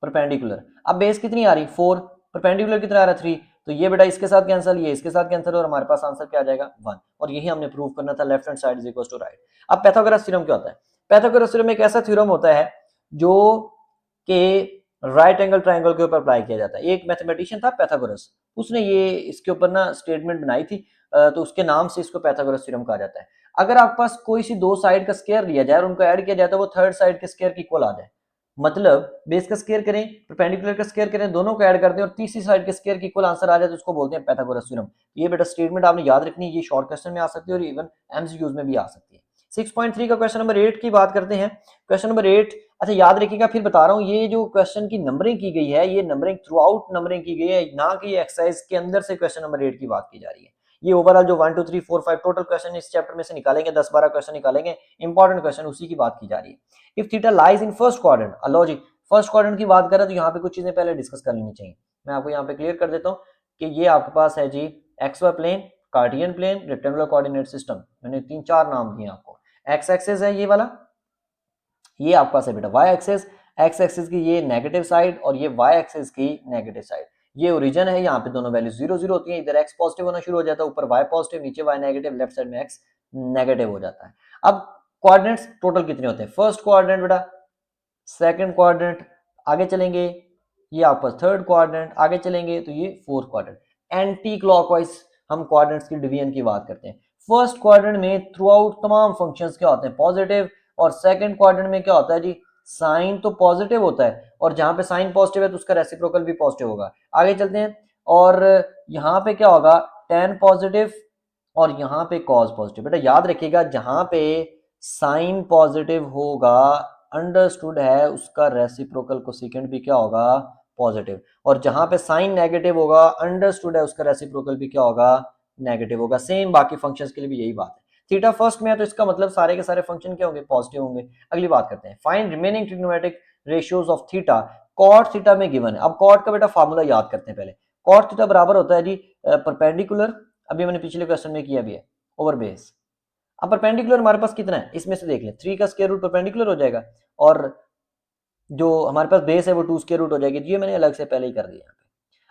परपेंडिकुलर। अब बेस कितनी आ रही, 4, परपेंडिकुलर कितना आ रहा है, 3, तो ये बेटा इसके साथ कैंसिल, ये इसके साथ कैंसिल, और हमारे पास आंसर क्या आ जाएगा, 1। और यही हमने प्रूव करना था, left hand side is equal to right. अब पैथागोरस थ्योरम क्या होता है, पैथागोरस थ्योरम एक ऐसा थ्योरम होता है जो कि राइट एंगल ट्राइंगल के ऊपर अप्लाई किया जाता है। एक मैथमेटिशियन था पैथागोरस, उसने ये इसके ऊपर ना स्टेटमेंट बनाई थी, तो उसके नाम से इसको पैथागोरस थ्योरम कहा जाता है। अगर आपके पास कोई सी 2 साइड का स्क्वायर लिया जाए और उनको ऐड किया जाए तो वो थर्ड साइड के स्क्वायर की इक्वल आ जाए, मतलब बेस का स्क्वायर करें, परपेंडिकुलर का स्क्वायर करें, दोनों को ऐड कर दें और तीसरी साइड के स्क्वायर की इक्वल आंसर आ जाए तो उसको बोलते हैं पैथागोरस थ्योरम। ये बेटा स्टेटमेंट आपने याद रखनी है, ये शॉर्ट क्वेश्चन में आ सकती है और इवन एमसीक्यूज में भी आ सकती है। 6.3 का क्वेश्चन नंबर 8 की बात करते हैं। क्वेश्चन नंबर 8, अच्छा याद रखिएगा, फिर बता रहा हूँ, ये जो क्वेश्चन की नंबरिंग की गई है, ये नंबरिंग थ्रू आउट नंबरिंग की गई है, ना कि एक्सरसाइज के अंदर से क्वेश्चन नंबर 8 की बात की जा रही है। ये ओवरऑल जो 1 2 3 4 5 टोटल क्वेश्चन इस चैप्टर में से निकालेंगे, 10-12 क्वेश्चन निकालेंगे, इंपॉर्टेंट क्वेश्चन, उसी की बात की जा रही है। If theta lies in first quadrant, लो जी, फर्स्ट क्वाड्रेंट की बात करें तो यहाँ पे कुछ चीजें पहले डिस्कस कर लेनी चाहिए। मैं आपको यहाँ पे क्लियर कर देता हूँ कि ये आपके पास है जी XY plane, Cartesian plane, rectangular coordinate system. मैंने 3-4 नाम दिए आपको। एक्स एक्सिस है ये वाला, ये आपके पास है बेटा वाई एक्सिस, एक्स एक्सिस की ये नेगेटिव साइड और ये वाई एक्सिस की नेगेटिव साइड। ये ओरिजिन है, यहाँ पे दोनों वैल्यू 0 0 होती है, इधर एक्स पॉजिटिव होना शुरू हो जाता है, ऊपर वाई पॉजिटिव, नीचे वाई नेगेटिव, लेफ्ट साइड में एक्स नेगेटिव हो जाता है। अब कोऑर्डिनेट्स टोटल कितने होते हैं, फर्स्ट क्वाड्रेंट बेटा, सेकंड क्वाड्रेंट, आगे चलेंगे ये आपका थर्ड क्वाड्रेंट, आगे चलेंगे तो ये फोर्थ क्वाड्रेंट। एंटी क्लॉकवाइज हम क्वाड्रेंट्स की डिवीजन की बात करते हैं। फर्स्ट क्वाड्रेंट में थ्रू आउट तमाम फंक्शंस क्या होते हैं, पॉजिटिव, और सेकंड क्वाड्रेंट में क्या होता है जी, साइन तो पॉजिटिव होता है, और जहां पे साइन पॉजिटिव है तो उसका रेसिप्रोकल भी पॉजिटिव होगा। आगे चलते हैं, और यहाँ पे क्या होगा, टेन पॉजिटिव, और यहाँ पे कॉस पॉजिटिव। बेटा याद रखिएगा, जहां पे साइन पॉजिटिव होगा, अंडरस्टूड है, उसका रेसिप्रोकल कोसेकेंट भी क्या होगा, पॉजिटिव, और जहां पे साइन नेगेटिव होगा, अंडरस्टूड है, उसका रेसिप्रोकल भी क्या होगा, नेगेटिव होगा। सेम बाकी फंक्शंस के लिए भी यही बात है। थीटा फर्स्ट में है तो इसका मतलब सारे के सारे फंक्शन क्या होंगे, पॉजिटिव होंगे। अगली बात करते हैं, find remaining trigonometric ratios of theta cot theta में गिवन है। अब कॉट का बेटा फार्मूला याद करते हैं पहले। कॉट थीटा बराबर होता है जी परपेंडिकुलर, अभी मैंने पिछले क्वेश्चन में किया भी है, ओवर बेस। अब परपेंडिकुलर हमारे पास कितना है, इसमें से देख लें, 3 का स्क्वायर रूट परपेंडिकुलर हो जाएगा, और जो हमारे पास बेस है वो 2 स्क्वायर रूट हो जाएगी, ये मैंने अलग से पहले ही कर दिया।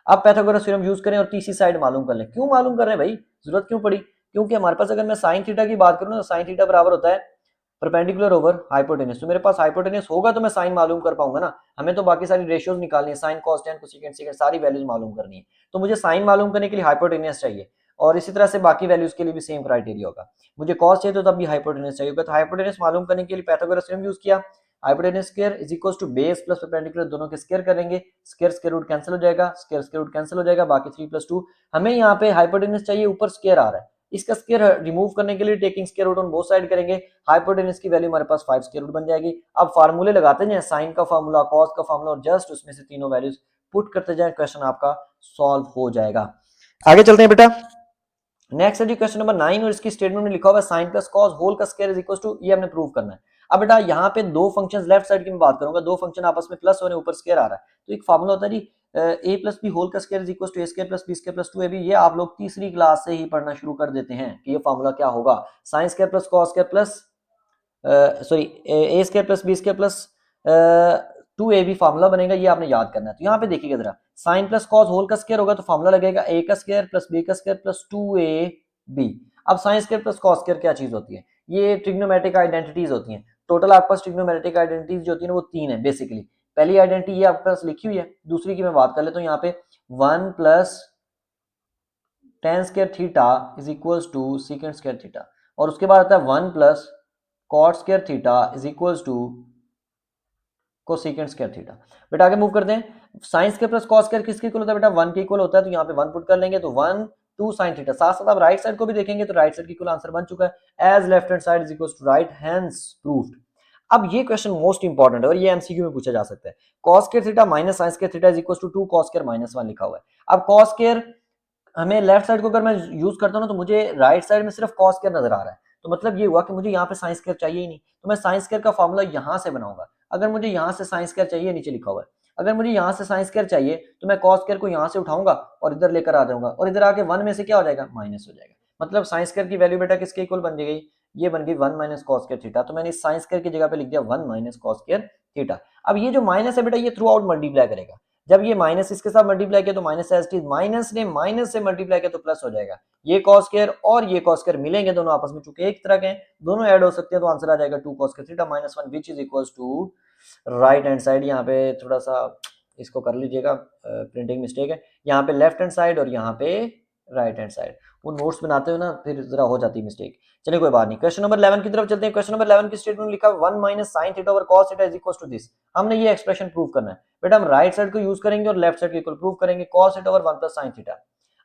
अब पैथागोरस थ्योरम यूज करें और तीसरी साइड मालूम कर लें। क्यों मालूम कर रहे हैं भाई, जरूरत क्यों पड़ी? क्योंकि हमारे पास अगर मैं साइन थीटा की बात करूं ना, तो साइन थीटा बराबर होता है परपेंडिकुलर ओवर हाइपोटेनस। तो मेरे पास हाइपोटेनस होगा तो मैं साइन मालूम कर पाऊंगा ना। हमें तो बाकी सारी रेशियोज निकालनी है, sine cos tan cosecant second सारी वैल्यूज मालूम करनी है। तो मुझे साइन मालूम करने के लिए हाइपोटेनस चाहिए, और इसी तरह से बाकी वैल्यूज के लिए भी सेम क्राइटेरिया होगा। मुझे कॉस चाहिए तो तब भी हाइपोटेनस चाहिए होगा। तो हाइपोटेनस मालूम करने के लिए पैथागोरस थ्योरम यूज किया। Hypotenuse square is equals to base plus perpendicular, दोनों के स्क्वायर करेंगे, स्क्वायर स्क्वायर रूट कैंसिल हो जाएगा, स्क्वायर स्क्वायर रूट कैंसिल हो जाएगा, बाकी 3 + 2। हमें यहाँ पे हाइपोटेनस चाहिए, ऊपर स्क्वायर आ रहा है, इसका स्क्वायर रिमूव करने के लिए taking square root on both side करेंगे, हाइपोटेनस की वैल्यू हमारे पास 5 स्क्वायर रूट बन जाएगी। अब फार्मूले लगाते जाएं, साइन का फार्मूला, कॉस का फार्मूला, और जस्ट उसमें से तीनों वैल्यूज पुट करते जाएं, क्वेश्चन आपका सॉल्व हो जाएगा। आगे चलते हैं बेटा। नेक्स्ट है जी क्वेश्चन नंबर 9, और इसकी स्टेटमेंट में लिखा हुआ है साइन प्लस कॉस होल का स्क्वायर इज इक्वल टू, ये हमने प्रूव करना है। अब बेटा यहाँ पे दो फंक्शंस, लेफ्ट साइड की मैं बात करूंगा, दो फंक्शन आपस में प्लस हो रहे हैं, ऊपर स्क्वायर आ रहा है। तो एक फार्मूला होता है जी ए प्लस बी होल का square is equal to A square plus B square plus 2ab। ये आप लोग तीसरी क्लास से ही पढ़ना शुरू कर देते हैं कि ये फार्मूला क्या होगा। Sine square plus cos square plus sorry A square plus B square plus 2ab formula बनेगा, ये आपने याद करना है। तो यहाँ पे देखिएगा जरा, साइन प्लस कॉस होल का स्क्वायर होगा तो फार्मूला लगेगा ए का स्क्वायर प्लस बी का स्क्वायर प्लस 2ab। अब sine square plus cos square क्या चीज होती है? ये ट्रिग्नोमेट्रिक आइडेंटिटीज होती हैं। टोटल आपके पास ट्रिग्नोमेट्रिक आइडेंटिटीज जो होती है वो 3 है बेसिकली। पहली आइडेंटिटी ये आपके पास लिखी हुई है, दूसरी की मैं बात कर लेता हूँ। यहाँ पे 1 plus tan square theta is equals to secant square theta, और उसके बाद आता है 1 plus cot square theta is equals to cosecant square theta. बेटा आगे मूव करते हैं। Sine square plus cos square किसके इक्वल होता है बेटा? 1 के इक्वल होता है। तो यहाँ पे 1 पुट कर लेंगे तो 1 2 साइन थीटा। साथ साथ आप राइट साइड को भी देखेंगे तो राइट साइड की इक्वल आंसर बन चुका है, as left hand side is equal to right, hence proved. अब ये क्वेश्चन मोस्ट इंपॉर्टेंट है और ये एमसीक्यू में पूछा जा सकता है। Cos square theta minus sine square theta is equal to 2 cos square minus 1 लिखा हुआ है। अब कॉस स्क्वायर हमें लेफ्ट साइड को अगर मैं यूज करता हूँ ना, तो मुझे राइट साइड में सिर्फ कॉस स्क्वायर नजर आ रहा है। तो मतलब ये हुआ कि मुझे यहाँ पे साइन स्क्वायर चाहिए ही नहीं, तो मैं साइन स्क्वायर का फॉर्मूला यहाँ से बनाऊंगा। अगर मुझे यहाँ से साइन स्क्वायर चाहिए, नीचे लिखा हुआ है, अगर मुझे यहाँ से साइन स्क्वायर चाहिए तो मैं कॉस स्क्वायर को यहाँ से उठाऊंगा और इधर लेकर आ जाऊंगा, और इधर आके 1 में से क्या हो जाएगा? माइनस हो जाएगा। मतलब साइन स्क्वायर की वैल्यू बेटा किसके इक्वल बन गई? ये बन गई 1 माइनस कॉस स्क्वायर थीटा। तो मैंने इस साइन स्क्वायर की जगह पे लिख दिया 1 माइनस कॉस स्क्वायर थीटा। अब ये जो माइनस है बेटा, ये थ्रू आउट मल्टीप्लाई करेगा। जब ये माइनस इसके साथ मल्टीप्लाई किया तो माइनस एस टी, माइनस ने माइनस से मल्टीप्लाई किया तो प्लस हो जाएगा। ये कॉस स्क्वायर और ये कॉस स्क्वायर मिलेंगे दोनों आपस में, चूंकि एक तरह के हैं, दोनों ऐड हो सकते हैं, तो आंसर आ जाएगा 2 cos square theta minus 1 which is equals to right hand side. यहाँ पे थोड़ा सा इसको कर लीजिएगा, प्रिंटिंग मिस्टेक है। यहाँ पे लेफ्ट हैंड साइड और यहाँ पे राइट हैंड साइड। वो नोट्स बनाते हो ना, फिर जरा हो जाती है मिस्टेक। चलिए कोई बात नहीं, क्वेश्चन नंबर 11 की तरफ चलते हैं। क्वेश्चन नंबर 11 की स्टेटमेंट लिखा 1 minus sine theta over cos theta is equal to this. हमने ये एक्सप्रेशन प्रूव करना है बेटा। हम राइट साइड को यूज करेंगे और लेफ्ट साइड को इक्वल प्रूव करेंगे, cos theta over 1 plus sine theta.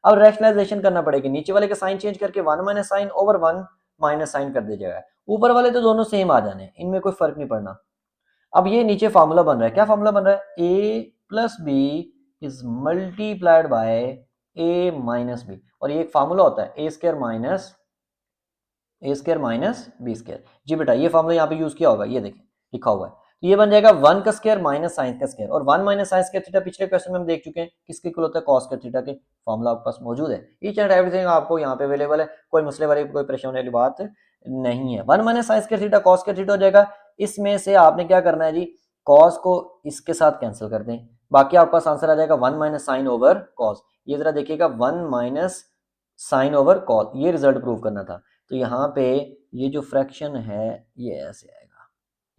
अब रैशनलाइजेशन करना पड़ेगी, नीचे वाले का साइन चेंज करके 1 minus sine over 1 minus sine कर दीजिएगा। ऊपर वाले तो दोनों सेम आ जाने, इनमें कोई फर्क नहीं पड़ना। अब ये नीचे फार्मूला बन रहा है, क्या फार्मूला बन रहा है? A plus B is multiplied by A minus B, और ये एक फार्मूला होता है A square minus B square. जी बेटा ये फार्मूला यहाँ पे यूज किया होगा, ये देखें लिखा हुआ है। तो ये बन जाएगा 1 का स्क्वायर माइनस साइन का स्क्वायर, और 1 माइनस साइन स्क्वायर थीटा पिछले क्वेश्चन में हम देख चुके हैं किसके इक्वल होता है? कॉस स्क्वायर थीटा के। फार्मूला आपके पास मौजूद है, ईच एंड एवरीथिंग आपको यहाँ पे अवेलेबल है, कोई मसले वाली कोई परेशानी वाली बात नहीं है। 1 minus sine square theta cos square theta हो जाएगा। इसमें से आपने क्या करना है जी, कॉस को इसके साथ कैंसिल कर दें, बाकी आपके पास आंसर आ जाएगा 1 माइनस साइन ओवर कॉस। ये जरा देखिएगा 1 माइनस साइन ओवर कॉस, ये रिजल्ट प्रूव करना था। तो यहाँ पे ये जो फ्रैक्शन है ये ऐसे आएगा,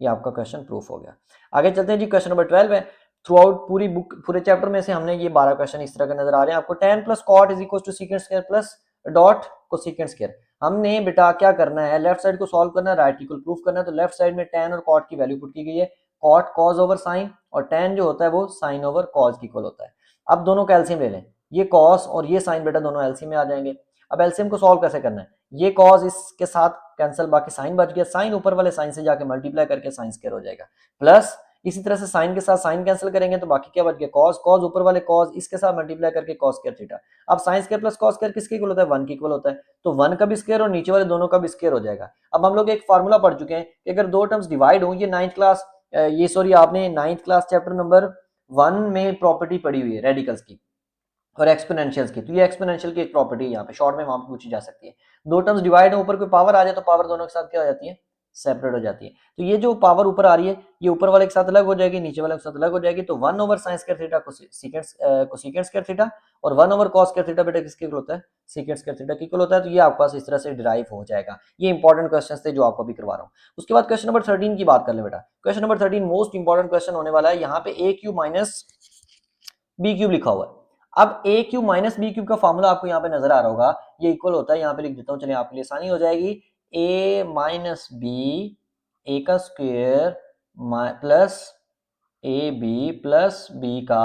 ये आपका क्वेश्चन प्रूफ हो गया। आगे चलते हैं जी, क्वेश्चन नंबर 12 है। थ्रू आउट पूरी बुक पूरे चैप्टर में से हमने ये 12 क्वेश्चन इस तरह के नजर आ रहे हैं आपको। tan plus cot is equal to secant square plus dot cosecant square. हमने बेटा क्या करना है, लेफ्ट साइड को सॉल्व करना है, राइट इक्वल प्रूफ करना है। तो लेफ्ट साइड में tan और कॉट की वैल्यू पुट की गई है, कॉट कॉस ओवर साइन, और tan जो होता है वो साइन ओवर कॉस की इक्वल होता है। अब दोनों का एलसीएम ले लें, ये कॉस और ये साइन बेटा दोनों एलसीएम में आ जाएंगे। अब एलसीएम को सॉल्व कैसे करना है, ये कॉस इसके साथ कैंसिल, बाकी साइन बच गया, साइन ऊपर वाले साइन से जाके मल्टीप्लाई करके साइन स्क्वायर हो जाएगा, प्लस इसी तरह से साइन के साथ साइन कैंसिल करेंगे तो बाकी क्या बच गया? कॉस, कॉस ऊपर वाले कॉस इसके साथ मल्टीप्लाई करके कॉस स्क्वायर थीटा। अब sine square plus cos square किसके इक्वल होता है? 1 के इक्वल होता है। तो 1 का भी स्क्वायर और नीचे वाले दोनों का भी स्क्वायर हो जाएगा। अब हम लोग एक फार्मूला पढ़ चुके हैं कि अगर दो टर्म्स डिवाइड हो, ये 9th क्लास आपने 9th क्लास चैप्टर नंबर 1 में प्रॉपर्टी पढ़ी हुई है रेडिकल्स की और एक्सपोनेंशियल्स की। तो ये एक्सपोनेंशियल की एक प्रॉपर्टी यहाँ पे शॉर्ट में वहां पे पूछी जा सकती है। दो टर्म्स डिवाइड हो, ऊपर कोई पावर आ जाए तो पावर दोनों के साथ क्या हो जाती है? सेपरेट हो जाती है। तो ये जो पावर ऊपर आ रही है ये ऊपर वाले के साथ अलग हो जाएगी, नीचे वाले के साथ अलग हो जाएगी। तो 1 over sign square theta cosecant square theta और 1 ओवर कॉस स्क्वायर थीटा बेटा किसके इक्वल होता है, सेकेंट स्क्वायर थीटा के इक्वल होता है। तो ये आपके पास इस तरह से डिराइव हो जाएगा। ये इंपॉर्टेंट क्वेश्चन थे जो आपको अभी करवा रहा हूँ। उसके बाद क्वेश्चन नंबर 13 की बात कर ले बेटा। Question number 13 most important question होने वाला है। यहाँ पे ए क्यूब माइनस बी क्यूब लिखा हुआ है। अब ए क्यूब माइनस बी क्यूब का फॉर्मूला आपको यहाँ पे नजर आ रहा होगा, ये इक्वल होता है, यहाँ पे लिख देता हूँ, चलिए आपके लिए आसानी हो जाएगी, ए माइनस बी ए का square plus A B plus B का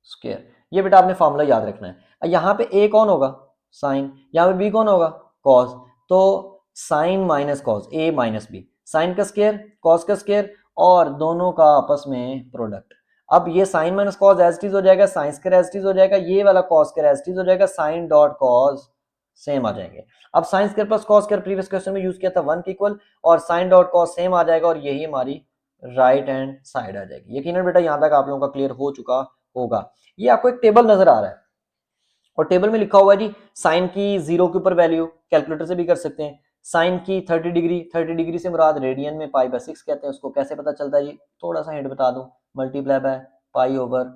स्क्वायर। ये बेटा आपने फॉर्मूला याद रखना है। यहाँ पे ए कौन होगा, साइन, यहाँ पे बी कौन होगा, कॉस। तो sine minus cos, A minus B, sine का स्क्वायर कॉस का स्क्वायर और दोनों का आपस में प्रोडक्ट। अब ये sine minus cos as it is हो जाएगा, sine square as it is हो जाएगा, ये वाला cos square as it is हो जाएगा, साइन डॉट कॉस सेम आ जाएंगे। अब sine square plus cos square previous question में यूज किया था 1 के इक्वल, और साइन डॉट कॉस सेम आ जाएगा और यही हमारी राइट हैंड साइड आ जाएगी। यकीनन बेटा यहाँ तक आप लोगों का क्लियर हो चुका होगा। ये आपको एक टेबल नजर आ रहा है और टेबल में लिखा हुआ है जी साइन की 0 के ऊपर वैल्यू, कैलकुलेटर से भी कर सकते हैं। साइन की 30 डिग्री, 30 डिग्री से मुराद रेडियन में पाई बाय 6 कहते हैं, उसको कैसे पता चलता है जी, थोड़ा सा हिंट बता दूं, मल्टीप्लाई बाय पाई ओवर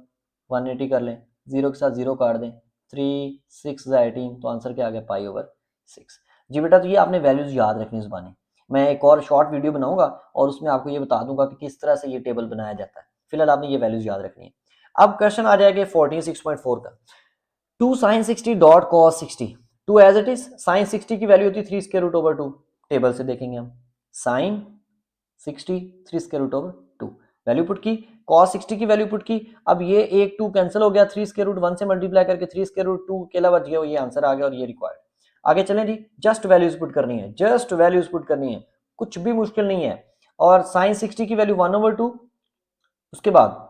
180 कर लें, 0 के साथ 0 काट दें, 3 6 18, तो आंसर क्या आ गया, पाई ओवर 6। जी बेटा, तो ये आपने वैल्यूज याद रखनी जुबानी। मैं एक और शॉर्ट वीडियो बनाऊंगा और उसमें आपको ये बता दूंगा कि किस तरह से ये टेबल बनाया जाता है। फिलहाल आपने ये वैल्यूज याद रखनी है। अब क्वेश्चन आ जाएगा 14 6.4 का, 2 sin 60 dot cos 60, 2 as it is, sine 60 की वैल्यू होती है 3 स्क्वायर रूट ओवर 2, टेबल से देखेंगे हम, sine 60 3 square root over 2, value put की, cos 60 की वैल्यू पुट की। अब ये एक 2 कैंसिल हो गया, 3 स्क्वायर रूट 1 से मल्टीप्लाई करके 3 स्क्वायर रूट 2 के अलावा बच गया, ये आंसर आ गया और ये रिक्वायर्ड। आगे चलें जी, जस्ट वैल्यूज पुट करनी है, जस्ट वैल्यूज पुट करनी है, कुछ भी मुश्किल नहीं है। और साइन 60 की वैल्यू 1 ओवर 2, उसके बाद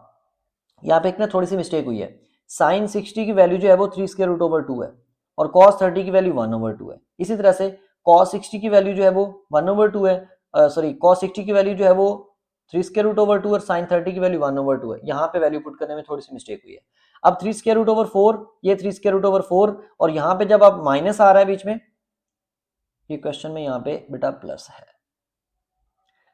यहाँ पे एक ना थोड़ी सी मिस्टेक हुई है, साइन 60 की वैल्यू जो है वो 3 स्क्वायर रूट ओवर 2 है और cos 30 की वैल्यू 1 ओवर 2 है। इसी तरह से cos 60 की वैल्यू जो है वो 1 ओवर 2 है, सॉरी cos 60 की वैल्यू जो है वो 3 स्क्वायर रूट ओवर 2 और साइन 30 की वैल्यू 1 ओवर 2 है। यहाँ पे वैल्यू पुट करने में थोड़ी सी मिस्टेक हुई है। अब 3 स्क्वायर रूट ओवर 4, ये 3 स्क्वायर रूट ओवर 4 और यहाँ पे जब आप माइनस आ रहा है बीच में, ये क्वेश्चन में यहाँ पे बेटा प्लस है,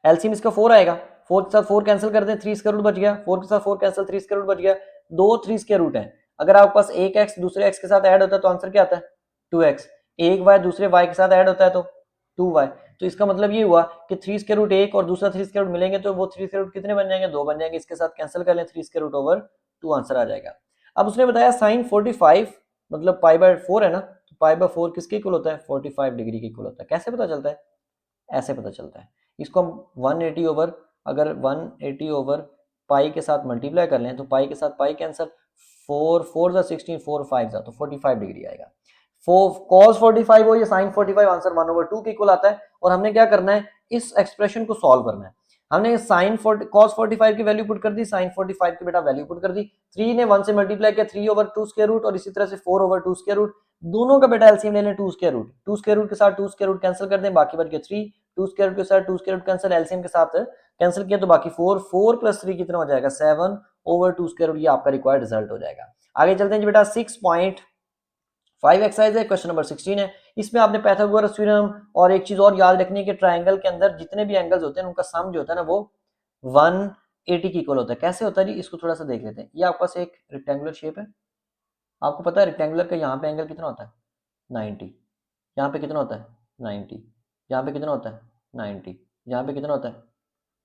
एलसीएम इसका 4 आएगा, 4 के साथ 4 कैंसिल कर दें, 3 स्क्वायर रूट बच गया, 4 के साथ 4 कैंसिल, 3 स्क्वायर रूट बच गया, दो 3 स्क्वायर रूट है। अगर आपके पास एक x दूसरे x के साथ ऐड होता है तो आंसर क्या आता है, 2x। एक y दूसरे y के साथ ऐड होता है तो 2y। तो इसका मतलब ये हुआ कि 3 स्क्वायर रूट 1 और दूसरा 3 स्क्वायर रूट मिलेंगे तो वो 3 स्क्वायर रूट कितने बन जाएंगे, 2 बन जाएंगे। इसके साथ कैंसिल कर लें, 3 स्क्वायर रूट ओवर 2 आंसर आ जाएगा। अब उसने बताया साइन 45 मतलब पाई बाय 4 है ना, तो पाई बाय 4 किसके इक्वल होता है, 45 डिग्री के इक्वल होता है। कैसे पता चलता है, ऐसे पता चलता है। इसको हम 180 ओवर, अगर 180 ओवर पाई के साथ मल्टीप्लाई कर लें तो पाई के साथ पाई कैंसिल, 4 4 जा 16, 4 5 जा, तो 45 डिग्री आएगा। cos 45 हो या sin 45, आंसर 1 ओवर 2 के इक्वल आता है। और हमने क्या करना है, इस एक्सप्रेशन को सॉल्व करना है। हमने sin cos 45 की वैल्यू पुट कर दी, sin 45 की बेटा वैल्यू पुट कर दी, 3 ने 1 से मल्टीप्लाई किया, 3 ओवर 2 स्क्वायर रूट और इसी तरह से 4 ओवर 2 स्क्वायर रूट, दोनों का बेटा एलसीएम ले लें 2 स्क्वायर रूट, 2 स्क्वायर रूट के साथ 2 स्क्वायर रूट कैंसिल कर दें, बाकी बच गया 3, 2 स्क्वायर रूट के साथ 2 स्क्वायर रूट कैंसिल, एलसीएम के साथ कैंसिल किया तो बाकी 4, 4 प्लस 3 कितना हो जाएगा, 7 ओवर 2 स्क्वायर रूट, ये आपका रिक्वायर्ड रिजल्ट हो जाएगा। आगे चलते हैं जी बेटा, 6.5 एक्सरसाइज है, क्वेश्चन नंबर 16 है। इसमें आपने पाइथागोरस थ्योरम और एक चीज और याद रखनी है कि ट्राइंगल के अंदर जितने भी एंगल्स होते हैं उनका सम जो होता है ना वो 180 की इक्वल होता है। कैसे होता है जी, इसको थोड़ा सा देख लेते हैं। ये आपके पास एक रेक्टेंगुलर शेप है, आपको पता है रेक्टेंगुलर का यहाँ पे एंगल कितना होता है, 90, यहाँ पे कितना होता है 90, यहाँ पे कितना होता है 90, यहाँ पे कितना होता है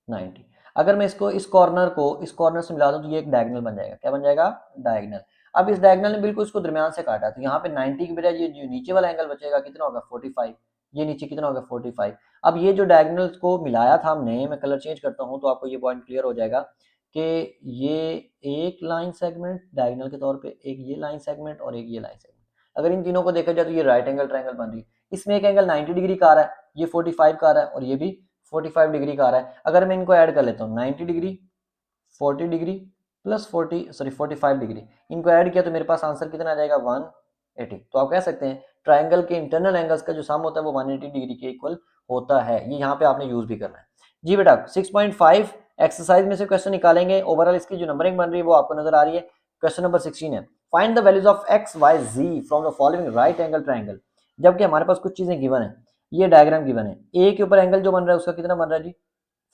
90। अगर मैं इसको इस कॉर्नर को इस कॉर्नर से मिला दूं तो ये एक डायगोनल बन जाएगा। क्या बन जाएगा, डायगोनल। अब इस डायगोनल ने बिल्कुल इसको दरमियान से काटा, तो यहाँ पे 90 की बजाय ये जो नीचे वाला एंगल बचेगा कितना होगा 45, ये नीचे कितना होगा 45। अब ये जो डायगोनल्स को मिलाया था हमने, मैं कलर चेंज करता हूँ तो आपको ये पॉइंट क्लियर हो जाएगा कि ये एक लाइन सेगमेंट डायगोनल के तौर पे, एक ये लाइन सेगमेंट और एक ये लाइन सेगमेंट, अगर इन तीनों को देखा जाए तो ये राइट एंगल ट्रायंगल बन रही है। इसमें एक एंगल 90 डिग्री का आ रहा है, ये 45 का आ रहा है और ये भी 45 डिग्री का आ रहा है। अगर मैं इनको ऐड कर लेता हूँ 90 डिग्री 40 डिग्री प्लस 45 डिग्री, इनको ऐड किया तो मेरे पास आंसर कितना आ जाएगा 180। तो आप कह सकते हैं ट्राइंगल के इंटरनल एंगल्स का जो सम होता है वो 180 डिग्री के इक्वल होता है। ये यहाँ पे आपने यूज भी करना है जी बेटा। 6.5 एक्सरसाइज में से क्वेश्चन निकालेंगे, ओवरऑल इसकी जो नंबरिंग बन रही है वो आपको नजर आ रही है। क्वेश्चन नंबर 16 है, find the values of x y z from the following right angle triangle. जबकि हमारे पास कुछ चीजें गिवन है, ये डायग्राम गिवन है। ए के ऊपर एंगल जो बन रहा है उसका कितना बन रहा है जी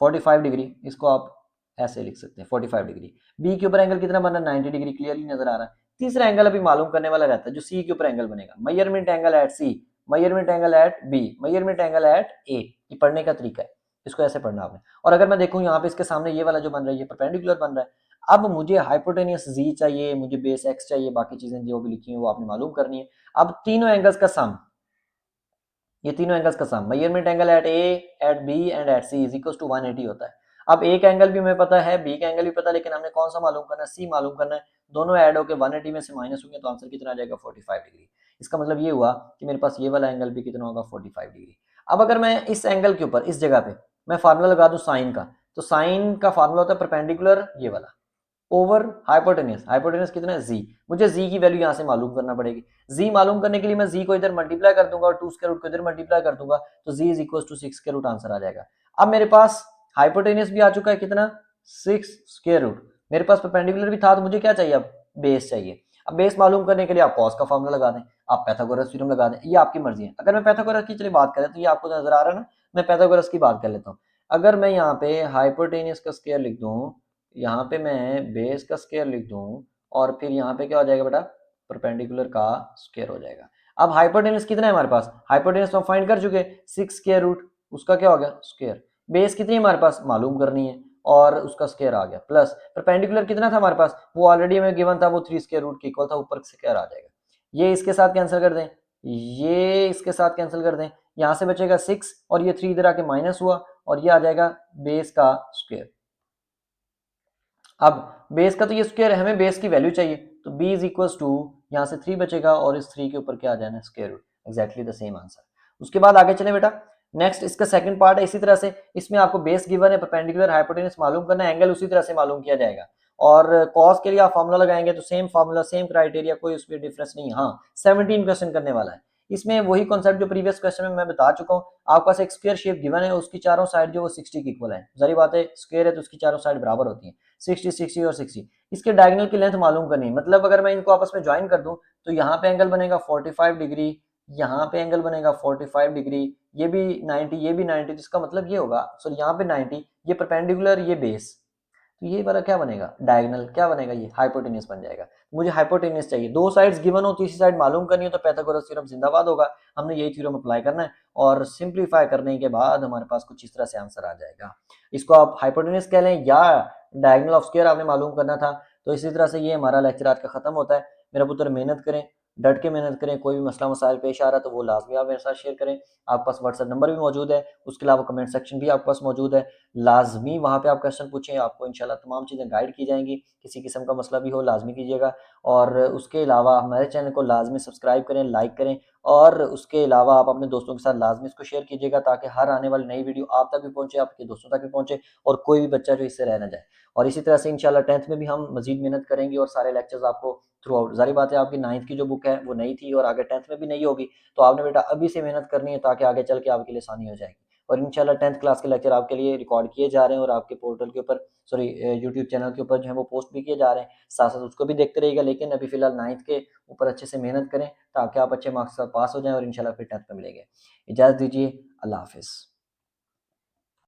45 डिग्री, इसको आप ऐसे लिख सकते हैं 45 डिग्री। बी के ऊपर एंगल कितना बन रहा है 90 डिग्री, क्लियरली नजर आ रहा है। तीसरा एंगल अभी मालूम करने वाला रहता है जो सी के ऊपर एंगल बनेगा, measurement angle at C, measurement angle at B, measurement angle at A. ये पढ़ने का तरीका है, इसको ऐसे पढ़ना आपने। और अगर मैं देखूं यहाँ पे इसके सामने ये वाला जो बन रहा है ये परपेंडिकुलर बन रहा है। अब मुझे हाइपोटेनियस जी चाहिए, मुझे बेस एक्स चाहिए, बाकी चीजें जो भी लिखी हैं वो आपने मालूम करनी है। अब तीनों एंगल्स का सम, ये तीनों एंगल्स का sum, measurement angle at A, at B and at C is equal to 180 होता है। अब ए का एंगल भी हमें पता है, बी का एंगल भी पता है, लेकिन हमने कौन सा मालूम करना है, सी मालूम करना है। दोनों ऐड होकर 180 में से माइनस होंगे तो आंसर कितना आ जाएगा 45 डिग्री। इसका मतलब ये हुआ कि मेरे पास ये वाला एंगल भी कितना होगा 45 डिग्री। अब अगर मैं इस एंगल के ऊपर इस जगह पे मैं फार्मूला लगा दूं साइन का, तो साइन का फार्मूला होता है परपेंडिकुलर ये वाला ओवर हाइपोटेनियस। हाइपोटेनियस कितना है जी, मुझे जी की वैल्यू यहाँ से मालूम करना पड़ेगी। जी मालूम करने के लिए मैं जी को इधर मल्टीप्लाई कर दूंगा और 2 स्क्वायर रूट को इधर मल्टीप्लाई कर दूंगा, तो G is equal to 6 square root answer आ जाएगा। अब मेरे पास हाइपोटेनियस भी आ चुका है कितना 6 स्क्वायर रूट, मेरे पास परपेंडिकुलर भी था, तो मुझे क्या चाहिए अब बेस चाहिए। अब बेस मालूम करने के लिए आप कॉस का फार्मूला लगा दें, आप पाइथागोरस थ्योरम लगा दें, ये आपकी मर्जी है। अगर मैं पाइथागोरस की चलिए बात करें तो ये आपको नजर आ रहा है ना, मैं पाइथागोरस की बात कर लेता हूँ। अगर मैं यहाँ पे हाइपोटेनियस का स्क्वायर लिख दूं, यहाँ पे मैं बेस का स्क्वायर लिख दूं, और फिर यहाँ पे क्या हो जाएगा बेटा परपेंडिकुलर का स्क्वायर हो जाएगा। अब हाइपोटेनस कितना है हमारे पास, हाइपोटेनस तो हम फाइंड कर चुके 6 स्क्वायर रूट, उसका क्या हो गया स्क्वायर। बेस कितनी है हमारे पास मालूम करनी है और उसका स्क्वायर आ गया, प्लस परपेंडिकुलर कितना था हमारे पास वो ऑलरेडी हमें गिवन था, वो 3 स्क्वायर रूट के इक्वल था, ऊपर स्क्वायर आ जाएगा। ये इसके साथ कैंसिल कर दें, ये इसके साथ कैंसिल कर दें, यहाँ से बचेगा 6 और ये 3 इधर आके माइनस हुआ और ये आ जाएगा बेस का स्क्वायर। अब बेस का तो ये स्क्वायर है, हमें बेस की वैल्यू चाहिए, तो b इज इक्वल टू यहाँ से 3 बचेगा और इस 3 के ऊपर क्या आ जाना square root, exactly the same answer. उसके बाद आगे चले बेटा, नेक्स्ट इसका सेकंड पार्ट है इसी तरह से, इसमें आपको बेस गिवन है, परपेंडिकुलर हाइपोटेनस मालूम करना है, एंगल उसी तरह से मालूम किया जाएगा। और कॉस के लिए आप फार्मूला लगाएंगे तो सेम फार्मूला सेम क्राइटेरिया, कोई उसमें डिफरेंस नहीं। हाँ 17 क्वेश्चन करने वाला है, इसमें वही कॉन्सेप्ट जो प्रीवियस क्वेश्चन में मैं बता चुका हूँ। आपके पास एक स्क्वायर शेप गिवन है, उसकी चारों साइड जो वो 60 की इक्वल है, जरी बात है स्क्वायर है तो उसकी चारों साइड बराबर होती है, 60 60 और 60। इसके डायगोनल की लेंथ मालूम करनी है, मतलब अगर मैं इनको आपस में ज्वाइन कर दूं तो यहाँ पे एंगल बनेगा 45 डिग्री, यहाँ पे एंगल बनेगा 45 डिग्री, ये भी 90, ये भी 90, जिसका मतलब ये होगा सॉरी यहाँ पे 90, ये परपेंडिकुलर ये बेस, तो ये वाला क्या बनेगा डायगोनल, क्या बनेगा ये हाइपोटेनियस बन जाएगा। मुझे हाइपोटेनियस चाहिए, दो साइड्स गिवन हो तीसरी साइड मालूम करनी हो तो पाइथागोरस थ्योरम जिंदाबाद होगा, हमने यही थ्योरम अप्लाई करना है और सिंप्लीफाई करने के बाद हमारे पास कुछ इस तरह से आंसर आ जाएगा। इसको आप हाइपोटेनियस कह लें या डायगोनल ऑफ स्क्वायर आपने मालूम करना था। तो इसी तरह से ये हमारा लेक्चर आज का खत्म होता है। मेरा पुत्र मेहनत करें, डट के मेहनत करें, कोई भी मसला मसाइल पेश आ रहा है तो वो लाजमी आप मेरे साथ शेयर करें। आपके पास व्हाट्सएप नंबर भी मौजूद है, उसके अलावा कमेंट सेक्शन भी आपके पास मौजूद है, लाजमी वहाँ पे आप क्वेश्चन पूछें, आपको इंशाल्लाह तमाम चीज़ें गाइड की जाएंगी। किसी किस्म का मसला भी हो लाजमी कीजिएगा। और उसके अलावा हमारे चैनल को लाजमी सब्सक्राइब करें, लाइक करें, और उसके अलावा आप अपने दोस्तों के साथ लाजमी इसको शेयर कीजिएगा ताकि हर आने वाली नई वीडियो आप तक भी पहुँचे, आपके दोस्तों तक भी पहुँचे और कोई भी बच्चा जो इससे रह ना जाए। और इसी तरह से इंशाल्लाह 10th में भी हम मजीद मेहनत करेंगे और सारे लेक्चर्स आपको थ्रू आउट, जारी बात है आपकी 9th की जो बुक है वो नई थी और आगे 10th में भी नई होगी, तो आपने बेटा अभी से मेहनत करनी है ताकि आगे चल के आपके लिए आसानी हो जाएगी। और इंशाल्लाह 10th क्लास के लेक्चर आपके लिए रिकॉर्ड किए जा रहे हैं और आपके पोर्टल के ऊपर सॉरी यूट्यूब चैनल के ऊपर जो है वो पोस्ट भी किए जा रहे हैं, साथ साथ उसको भी देखते रहिएगा। लेकिन अभी फिलहाल 9th के ऊपर अच्छे से मेहनत करें ताकि आप अच्छे मार्क्स से पास हो जाएं और इंशाल्लाह फिर 10th में मिलेंगे। इजाज़त दीजिए, अल्लाह हाफिज़।